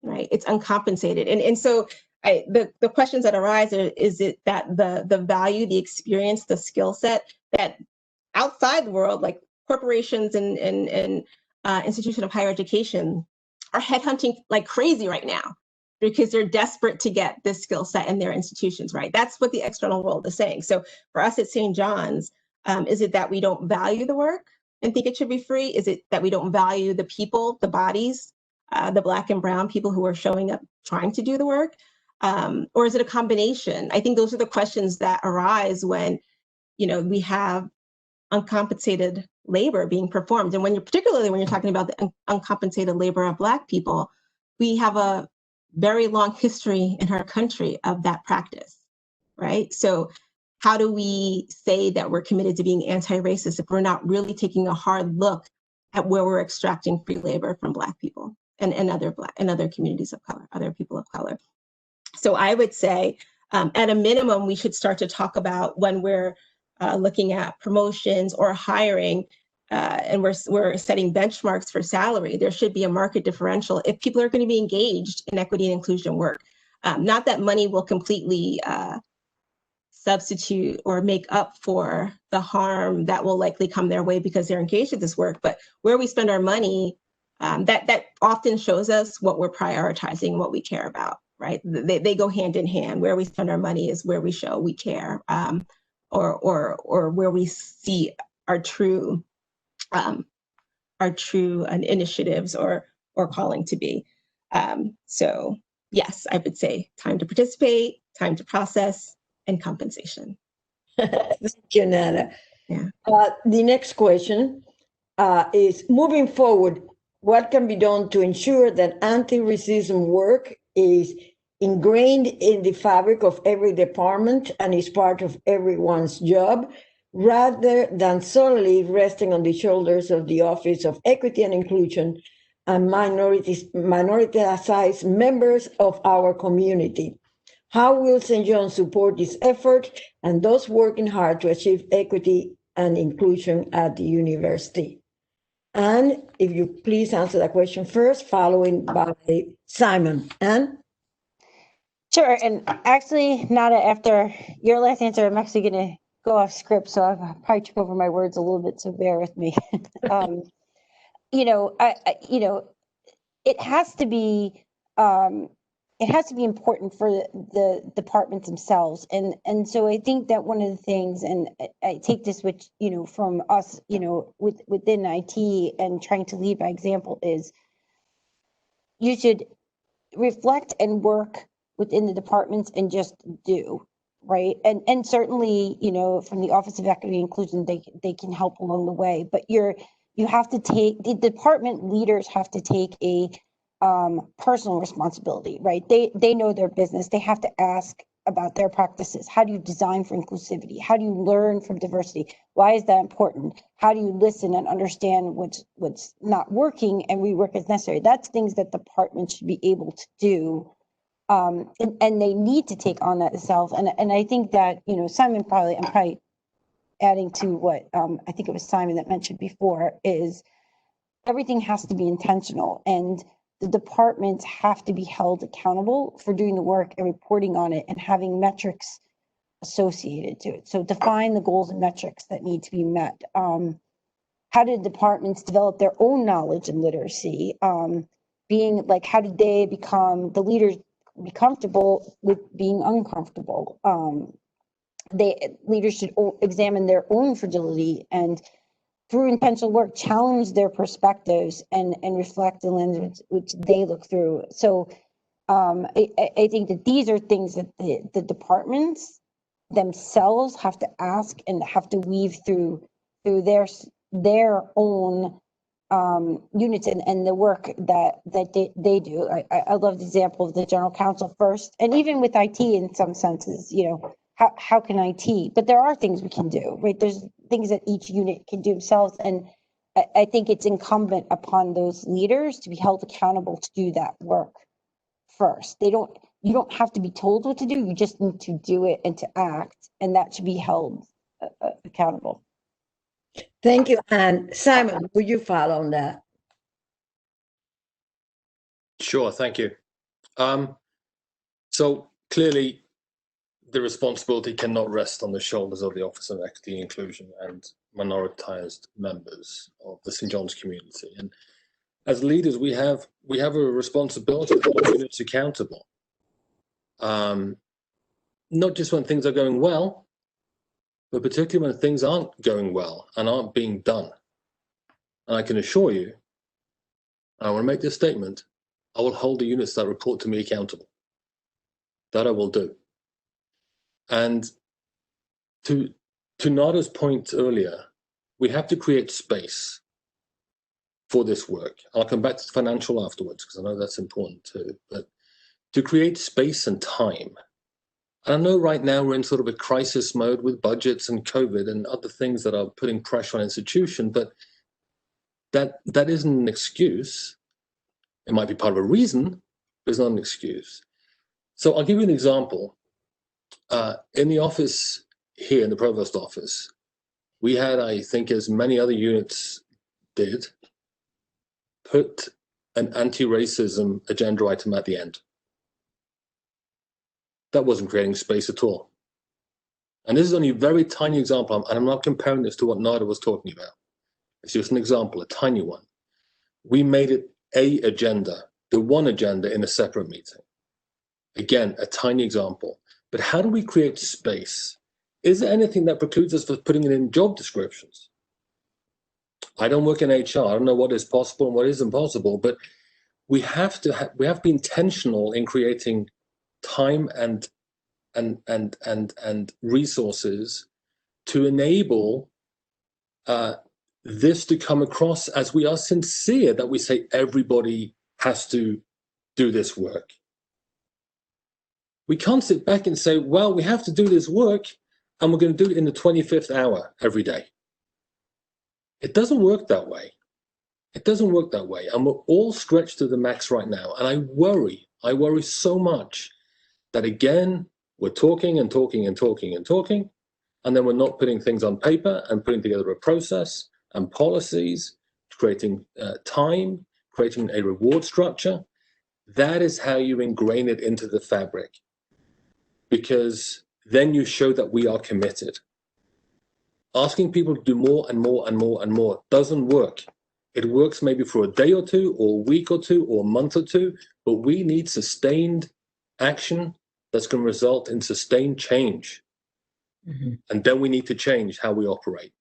right? It's uncompensated. And so the questions that arise are, is it that the value, the experience, the skill set that outside the world, like corporations and institutions of higher education, are headhunting like crazy right now because they're desperate to get this skill set in their institutions, right? That's what the external world is saying. So for us at St. John's, is it that we don't value the work and think it should be free? Is it that we don't value the people, the bodies, the Black and brown people who are showing up trying to do the work? Or is it a combination? I think those are the questions that arise when, we have uncompensated labor being performed. And particularly when you're talking about the uncompensated labor of Black people, we have a very long history in our country of that practice, right? So how do we say that we're committed to being anti-racist if we're not really taking a hard look at where we're extracting free labor from Black people and other communities of color, other people of color? So I would say, at a minimum, we should start to talk about when we're looking at promotions or hiring, and we're setting benchmarks for salary, there should be a market differential if people are going to be engaged in equity and inclusion work. Not that money will completely substitute or make up for the harm that will likely come their way because they're engaged with this work. But where we spend our money, that often shows us what we're prioritizing, what we care about, right? They go hand in hand. Where we spend our money is where we show we care, or where we see our true initiatives or calling to be. So yes, I would say time to participate, time to process, and compensation. Thank you, Nana. Yeah. The next question is, moving forward, what can be done to ensure that anti-racism work is ingrained in the fabric of every department and is part of everyone's job, rather than solely resting on the shoulders of the Office of Equity and Inclusion and minoritized members of our community? How will St. John support this effort and those working hard to achieve equity and inclusion at the university? And if you please answer that question first, following by Simon. Anne? Sure. And actually, Nada, after your last answer, I'm actually going to go off script, so I'll probably trip over my words a little bit, so bear with me. It has to be important for the departments themselves, and so I think that one of the things, and I take this which from us within IT and trying to lead by example, is you should reflect and work within the departments and just do, right? And certainly, from the Office of Equity and Inclusion, they can help along the way, but you have to take, the department leaders have to take a personal responsibility, right? They know their business. They have to ask about their practices. How do you design for inclusivity? How do you learn from diversity? Why is that important? How do you listen and understand what's not working and rework as necessary? That's things that departments should be able to do. And they need to take on that themselves. And I think that, Simon I'm probably adding to what I think it was Simon that mentioned before, is everything has to be intentional, and the departments have to be held accountable for doing the work and reporting on it and having metrics associated to it. So define the goals and metrics that need to be met. How did departments develop their own knowledge and literacy? Being like, how did they become, the leaders be comfortable with being uncomfortable? Leaders should examine their own fragility and through intentional work, challenge their perspectives and reflect the lens which they look through. So I think that these are things that the departments themselves have to ask and have to weave through their own units and the work that they do. I love the example of the general counsel first, and even with IT in some senses, how can IT, but there are things we can do, right? There's things that each unit can do themselves. And I think it's incumbent upon those leaders to be held accountable to do that work first. You don't have to be told what to do. You just need to do it and to act, and that should be held accountable. Thank you, Anne. Simon, would you follow on that? Sure, thank you. So clearly, the responsibility cannot rest on the shoulders of the Office of Equity and Inclusion and minoritized members of the St. John's community. And as leaders, we have a responsibility to hold units accountable. Not just when things are going well, but particularly when things aren't going well and aren't being done. And I can assure you, I want to make this statement, I will hold the units that report to me accountable. That I will do. And to Nada's point earlier, we have to create space for this work. I'll come back to the financial afterwards, because I know that's important too, but to create space and time. And I know right now we're in sort of a crisis mode with budgets and COVID and other things that are putting pressure on institution, but that isn't an excuse. It might be part of a reason, but it's not an excuse. So I'll give you an example. In the office here, in the provost office, we had, I think, as many other units did, put an anti-racism agenda item at the end. That wasn't creating space at all. And this is only a very tiny example, and I'm not comparing this to what Nada was talking about. It's just an example, a tiny one. We made it a agenda, the one agenda in a separate meeting. Again, a tiny example. But how do we create space? Is there anything that precludes us from putting it in job descriptions? I don't work in HR. I don't know what is possible and what isn't possible, but we have to be intentional in creating time and resources to enable this to come across as we are sincere, that we say everybody has to do this work. We can't sit back and say, well, we have to do this work and we're going to do it in the 25th hour every day. It doesn't work that way. It doesn't work that way. And we're all stretched to the max right now. And I worry so much that, again, we're talking and talking and talking and talking, and then we're not putting things on paper and putting together a process and policies, creating time, creating a reward structure. That is how you ingrain it into the fabric, because then you show that we are committed. Asking people to do more and more and more and more doesn't work. It works maybe for a day or two, or a week or two, or a month or two, but we need sustained action that's going to result in sustained change. Mm-hmm. And then we need to change how we operate.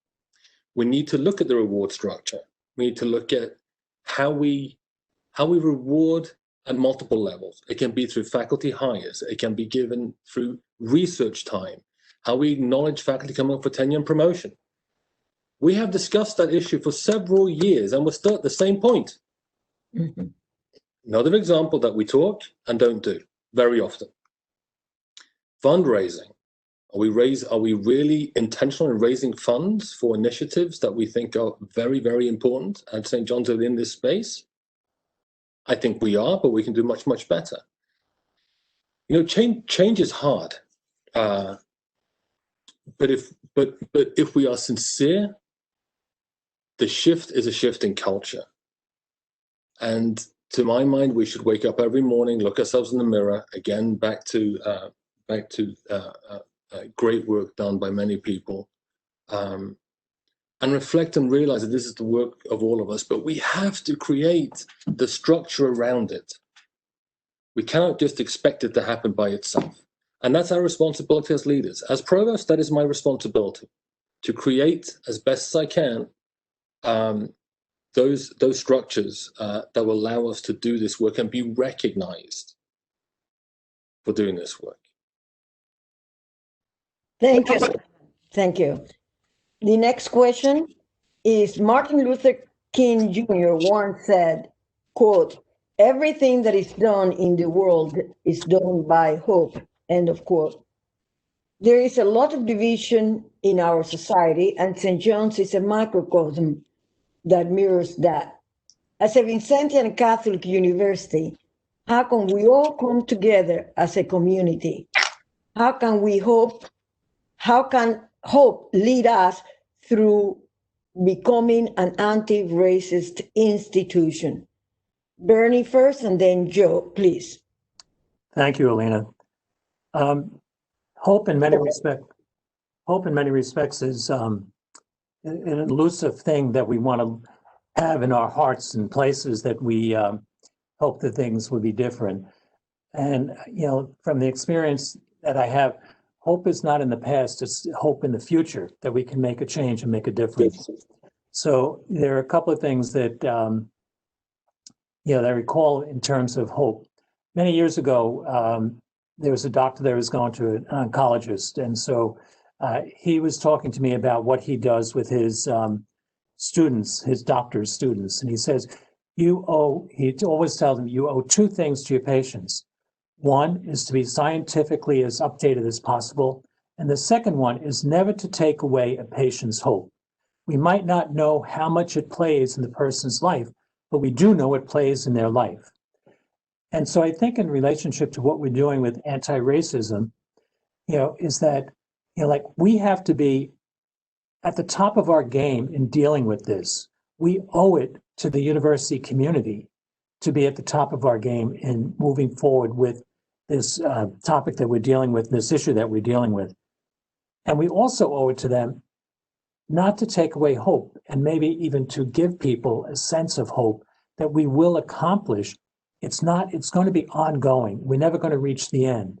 We need to look at the reward structure. We need to look at how we reward at multiple levels. It can be through faculty hires. It can be given through research time, how we acknowledge faculty coming up for tenure and promotion. We have discussed that issue for several years, and we're still at the same point. Mm-hmm. Another example that we talk and don't do very often. Fundraising. Are we really intentional in raising funds for initiatives that we think are very, very important at St. John's within this space? I think we are, but we can do much, much better. You know, change is hard. But if we are sincere, the shift is a shift in culture. And to my mind, we should wake up every morning, look ourselves in the mirror, again, back to great work done by many people, and reflect and realize that this is the work of all of us, but we have to create the structure around it. We cannot just expect it to happen by itself. And that's our responsibility as leaders. As provost, that is my responsibility, to create as best as I can those structures that will allow us to do this work and be recognized for doing this work. Thank you. Thank you. The next question is, Martin Luther King Jr. once said, quote, "Everything that is done in the world is done by hope," end of quote. There is a lot of division in our society, and St. John's is a microcosm that mirrors that. As a Vincentian Catholic university, how can we all come together as a community? How can hope lead us through becoming an anti-racist institution? Bernie first, and then Joe, please. Thank you, Alina. Hope in many respects is an elusive thing that we want to have in our hearts and places that we hope that things would be different. And, you know, from the experience that I have, hope is not in the past, it's hope in the future that we can make a change and make a difference. So there are a couple of things that, that I recall in terms of hope. Many years ago, there was a doctor that was going to an oncologist. And so he was talking to me about what he does with his students, his doctor's students. And he says, he always tells them, you owe two things to your patients. One is to be scientifically as updated as possible. And the second one is never to take away a patient's hope. We might not know how much it plays in the person's life, but we do know it plays in their life. And so I think in relationship to what we're doing with anti-racism, is that, like we have to be at the top of our game in dealing with this. We owe it to the university community to be at the top of our game in moving forward with this topic that we're dealing with, this issue that we're dealing with. And we also owe it to them not to take away hope, and maybe even to give people a sense of hope that we will accomplish. It's going to be ongoing. We're never going to reach the end.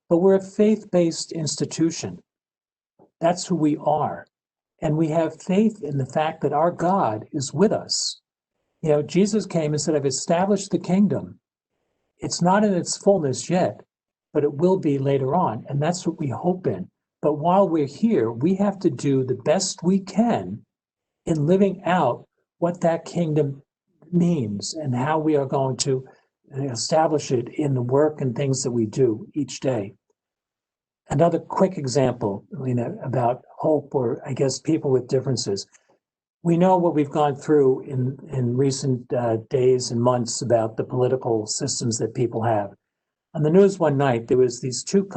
But we're a faith-based institution. That's who we are. And we have faith in the fact that our God is with us. You know, Jesus came and said, I've established the kingdom. It's not in its fullness yet, but it will be later on. And that's what we hope in. But while we're here, we have to do the best we can in living out what that kingdom means and how we are going to establish it in the work and things that we do each day. Another quick example, Lena, about hope, or I guess people with differences. We know what we've gone through in recent days and months about the political systems that people have. On the news one night, there was these two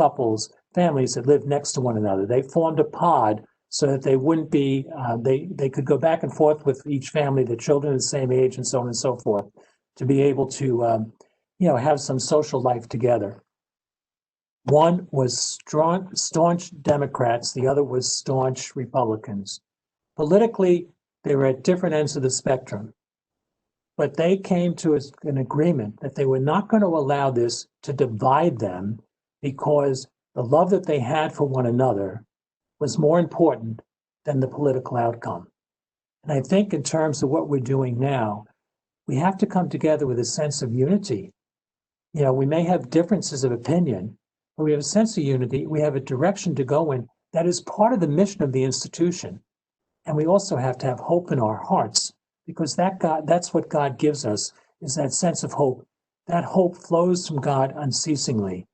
families that lived next to one another. They formed a pod so that they wouldn't be, they could go back and forth with each family, the children the same age and so on and so forth, to be able to, have some social life together. One was staunch Democrats, the other was staunch Republicans. Politically, they were at different ends of the spectrum, but they came to an agreement that they were not going to allow this to divide them, because the love that they had for one another was more important than the political outcome. And I think in terms of what we're doing now, we have to come together with a sense of unity. You know, we may have differences of opinion, but we have a sense of unity. We have a direction to go in that is part of the mission of the institution. And we also have to have hope in our hearts, because that's what God gives us, is that sense of hope. That hope flows from God unceasingly.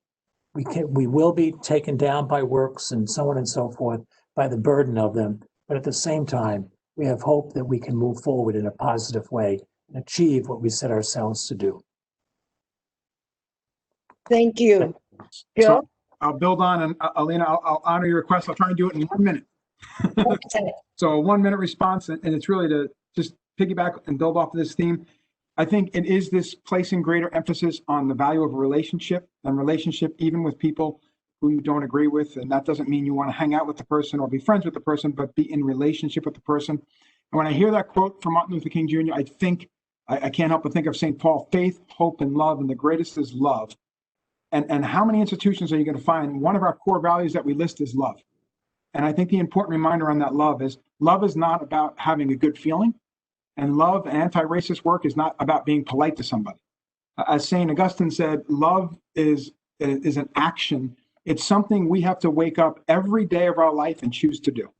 We will be taken down by works and so on and so forth, by the burden of them. But at the same time, we have hope that we can move forward in a positive way and achieve what we set ourselves to do. Thank you. Joe? So I'll build on, and Alina, I'll honor your request. I'll try and do it in 1 minute. So a 1 minute response, and it's really to just piggyback and build off of this theme. I think it is this placing greater emphasis on the value of a relationship, and relationship even with people who you don't agree with. And that doesn't mean you want to hang out with the person or be friends with the person, but be in relationship with the person. And when I hear that quote from Martin Luther King Jr., I can't help but think of St. Paul: faith, hope, and love, and the greatest is love. And how many institutions are you going to find one of our core values that we list is love? And I think the important reminder on that love is not about having a good feeling. And love and anti-racist work is not about being polite to somebody. As St. Augustine said, love is an action. It's something we have to wake up every day of our life and choose to do.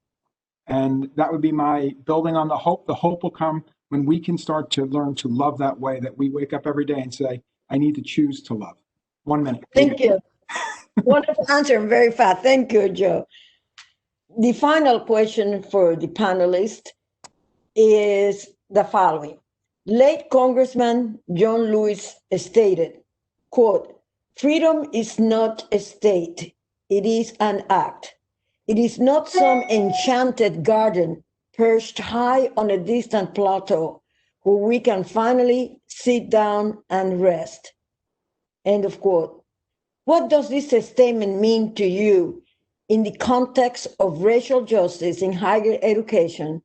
And that would be my building on the hope. The hope will come when we can start to learn to love that way, that we wake up every day and say, I need to choose to love. 1 minute. Thank you. Wonderful answer, very fast. Thank you, Joe. The final question for the panelists is the following. Late Congressman John Lewis stated, quote, "Freedom is not a state, it is an act. It is not some enchanted garden perched high on a distant plateau where we can finally sit down and rest." End of quote. What does this statement mean to you in the context of racial justice in higher education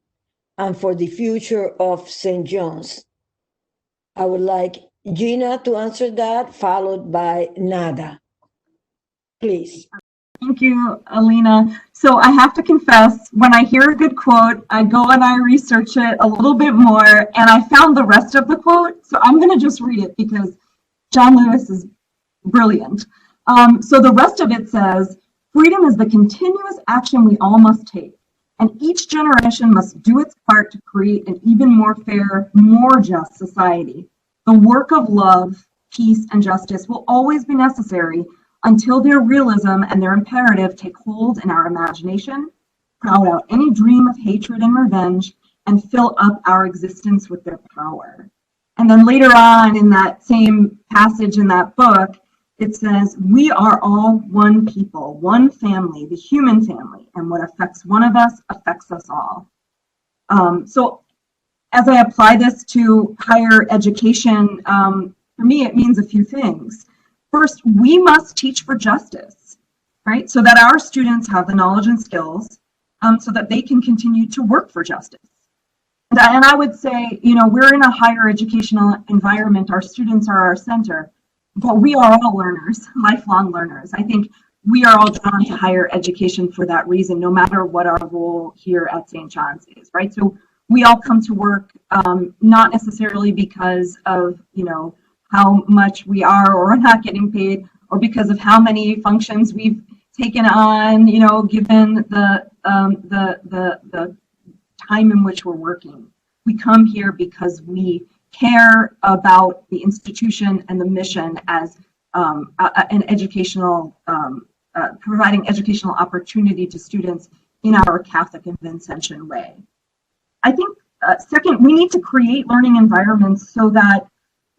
and for the future of St. John's? I would like Gina to answer that, followed by Nada. Please. Thank you, Alina. So I have to confess, when I hear a good quote, I go and I research it a little bit more, and I found the rest of the quote. So I'm going to just read it because John Lewis is brilliant. So the rest of it says, "Freedom is the continuous action we all must take, and each generation must do its part to create an even more fair, more just society. The work of love, peace, and justice will always be necessary until their realism and their imperative take hold in our imagination, crowd out any dream of hatred and revenge, and fill up our existence with their power." And then later on in that same passage in that book, it says, "We are all one people, one family, the human family, and what affects one of us affects us all." So as I apply this to higher education, for me, it means a few things. First, we must teach for justice. right? So that our students have the knowledge and skills so that they can continue to work for justice. And I would say, you know, we're in a higher educational environment. Our students are our center, but we are all learners, lifelong learners. I think we are all drawn to higher education for that reason, no matter what our role here at St. John's is, right? So we all come to work not necessarily because of, you know, how much we are or are not getting paid, or because of how many functions we've taken on, you know, given the time in which we're working. We come here because we care about the institution and the mission as an educational, providing educational opportunity to students in our Catholic and Vincentian way. I think, second, we need to create learning environments so that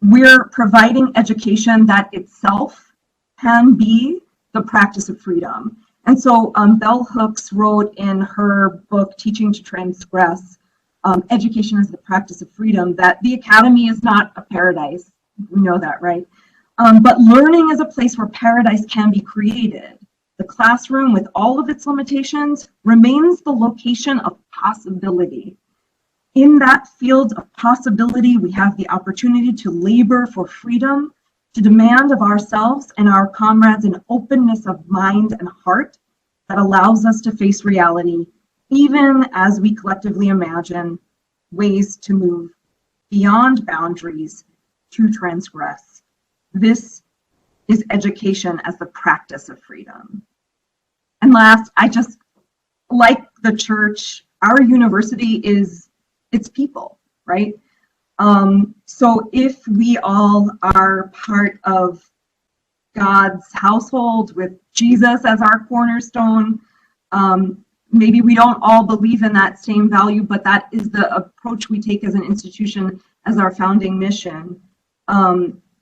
we're providing education that itself can be the practice of freedom. And so Bell Hooks wrote in her book, Teaching to Transgress, Education as the Practice of Freedom, that the academy is not a paradise. We know that, right? But learning is a place where paradise can be created. The classroom, with all of its limitations, remains the location of possibility. In that field of possibility, we have the opportunity to labor for freedom, to demand of ourselves and our comrades an openness of mind and heart that allows us to face reality, even as we collectively imagine ways to move beyond boundaries to transgress. This is education as the practice of freedom. And last, I just, like the church, our university is its people, right? So if we all are part of God's household with Jesus as our cornerstone, maybe we don't all believe in that same value, but that is the approach we take as an institution, as our founding mission.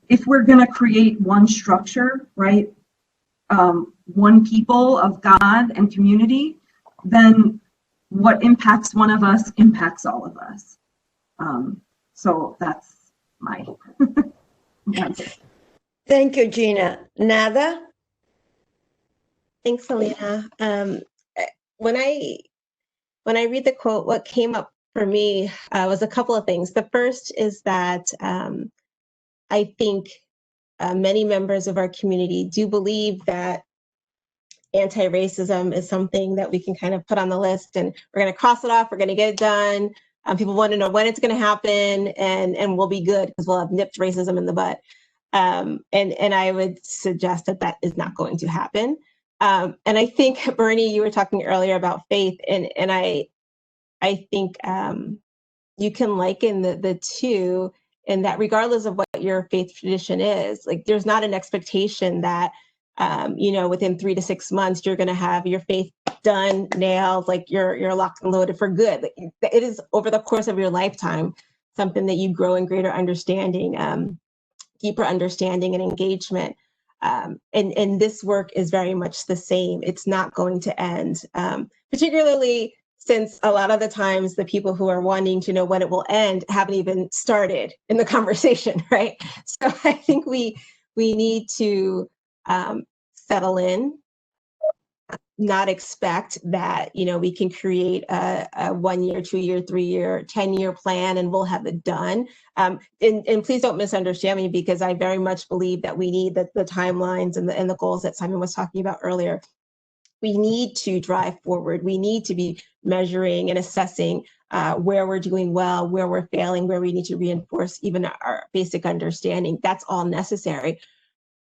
If we're going to create one structure, right, one people of God and community, then what impacts one of us impacts all of us. So that's my answer. Thank you, Gina. Nada? Thanks, Selena. When I read the quote, what came up for me was a couple of things. The first is that I think many members of our community do believe that anti-racism is something that we can kind of put on the list and we're going to cross it off, we're going to get it done. People want to know when it's going to happen, and we'll be good because we'll have nipped racism in the butt. And I would suggest that that is not going to happen. And I think, Bernie, you were talking earlier about faith, and I think you can liken the two, in that regardless of what your faith tradition is, like there's not an expectation that within 3 to 6 months you're going to have your faith done, nailed, like you're locked and loaded for good. It is over the course of your lifetime something that you grow in greater understanding, deeper understanding and engagement. And this work is very much the same. It's not going to end, particularly since a lot of the times the people who are wanting to know when it will end haven't even started in the conversation, right? So I think we need to settle in, not expect that, we can create a 1 year, 2 year, 3 year, 10-year plan and we'll have it done. And please don't misunderstand me, because I very much believe that we need the timelines and the goals that Simon was talking about earlier. We need to drive forward. We need to be measuring and assessing where we're doing well, where we're failing, where we need to reinforce even our basic understanding. That's all necessary.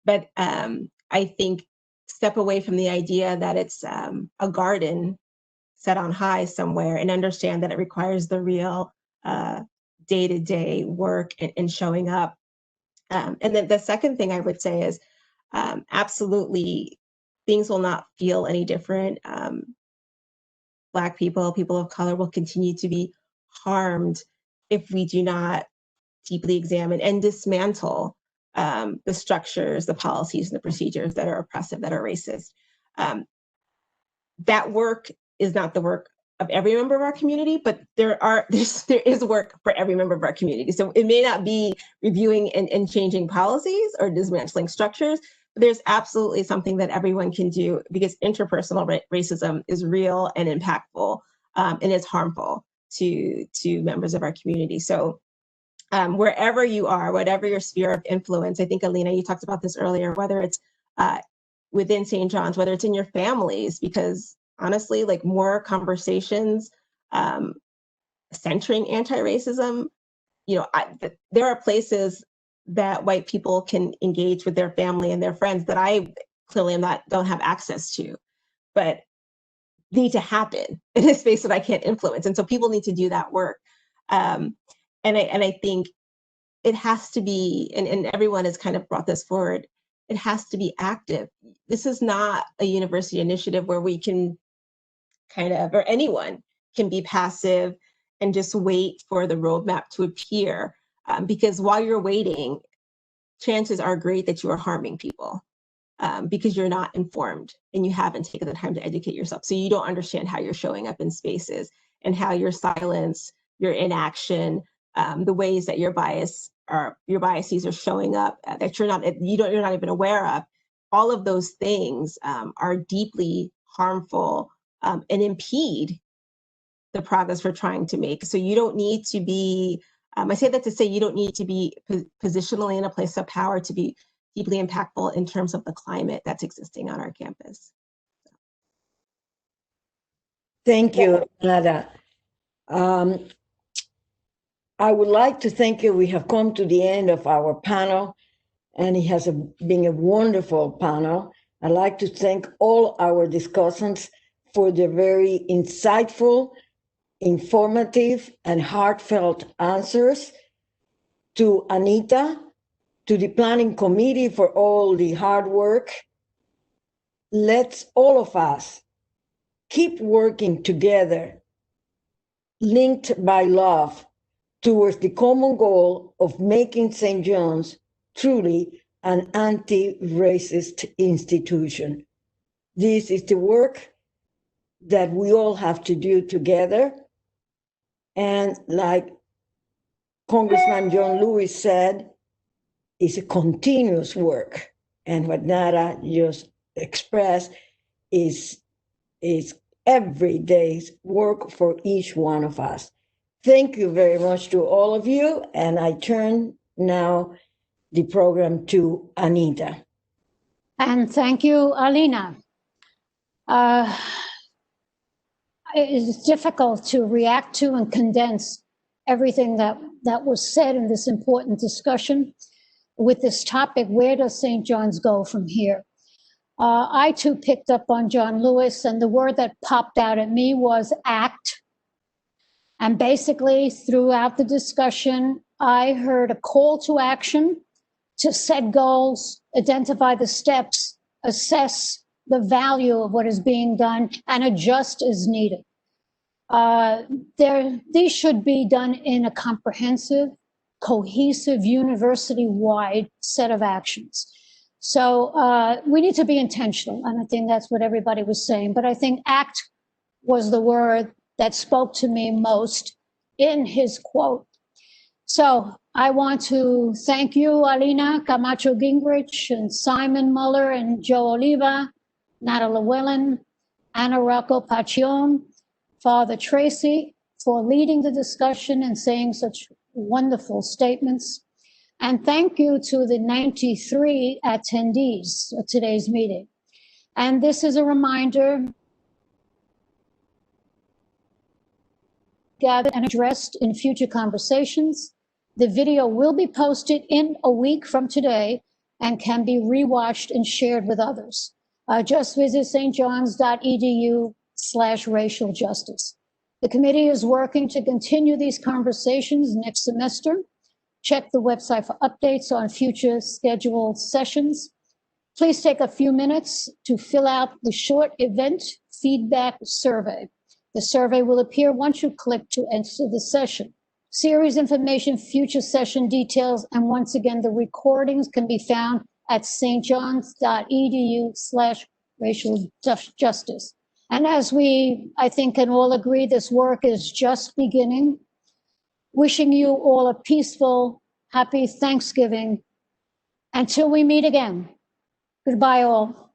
But I think step away from the idea that it's a garden set on high somewhere, and understand that it requires the real day-to-day work and showing up. And then the second thing I would say is absolutely things will not feel any different. Black people, people of color will continue to be harmed if we do not deeply examine and dismantle the structures, the policies, and the procedures that are oppressive, that are racist. That work is not the work of every member of our community, but there is work for every member of our community. So it may not be reviewing and changing policies or dismantling structures, There's absolutely something that everyone can do, because interpersonal racism is real and impactful, and it's harmful to members of our community. So wherever you are, whatever your sphere of influence, I think, Alina, you talked about this earlier, whether it's within St. John's, whether it's in your families, because honestly, like, more conversations centering anti-racism, you know, there are places that white people can engage with their family and their friends that I clearly don't have access to, but need to happen in a space that I can't influence. And so people need to do that work. And I think it has to be, and everyone has kind of brought this forward, it has to be active. This is not a university initiative where we can kind of, or anyone can be passive and just wait for the roadmap to appear. Because while you're waiting, chances are great that you are harming people, because you're not informed and you haven't taken the time to educate yourself. So you don't understand how you're showing up in spaces, and how your silence, your inaction, the ways that your biases are showing up, that you're not even aware of. All of those things are deeply harmful and impede the progress we're trying to make. So you don't need to be, I say that to say, you don't need to be positionally in a place of power to be deeply impactful in terms of the climate that's existing on our campus. Thank you, Nada. I would like to thank you. We have come to the end of our panel, and it has been a wonderful panel. I'd like to thank all our discussants for their very insightful, informative, and heartfelt answers. To Anita, to the planning committee for all the hard work. Let's all of us keep working together, linked by love, towards the common goal of making St. John's truly an anti-racist institution. This is the work that we all have to do together. And like Congressman John Lewis said, it's a continuous work. And what Nara just expressed is every day's work for each one of us. Thank you very much to all of you. And I turn now the program to Anita. And thank you, Alina. It's difficult to react to and condense everything that was said in this important discussion with this topic. Where does St. John's go from here? I too picked up on John Lewis, and the word that popped out at me was act. And basically, throughout the discussion, I heard a call to action to set goals, identify the steps, assess the value of what is being done, and adjust as needed. These should be done in a comprehensive, cohesive, university-wide set of actions. So we need to be intentional, and I think that's what everybody was saying. But I think act was the word that spoke to me most in his quote. So I want to thank you, Alina, Camacho Gingrich, and Simon Muller, and Joe Oliva, Nada Llewellyn, Ana Rocco Pacion, Father Tracy, for leading the discussion and saying such wonderful statements. And thank you to the 93 attendees of today's meeting. And this is a reminder, gathered and addressed in future conversations. The video will be posted in a week from today and can be rewatched and shared with others. Just visit stjohns.edu/racial justice. The committee is working to continue these conversations next semester. Check the website for updates on future scheduled sessions. Please take a few minutes to fill out the short event feedback survey. The survey will appear once you click to enter the session. Series information, future session details, and once again, the recordings can be found at stjohns.edu/racial justice. And as we, I think, can all agree, this work is just beginning. Wishing you all a peaceful, happy Thanksgiving. Until we meet again, Goodbye, all.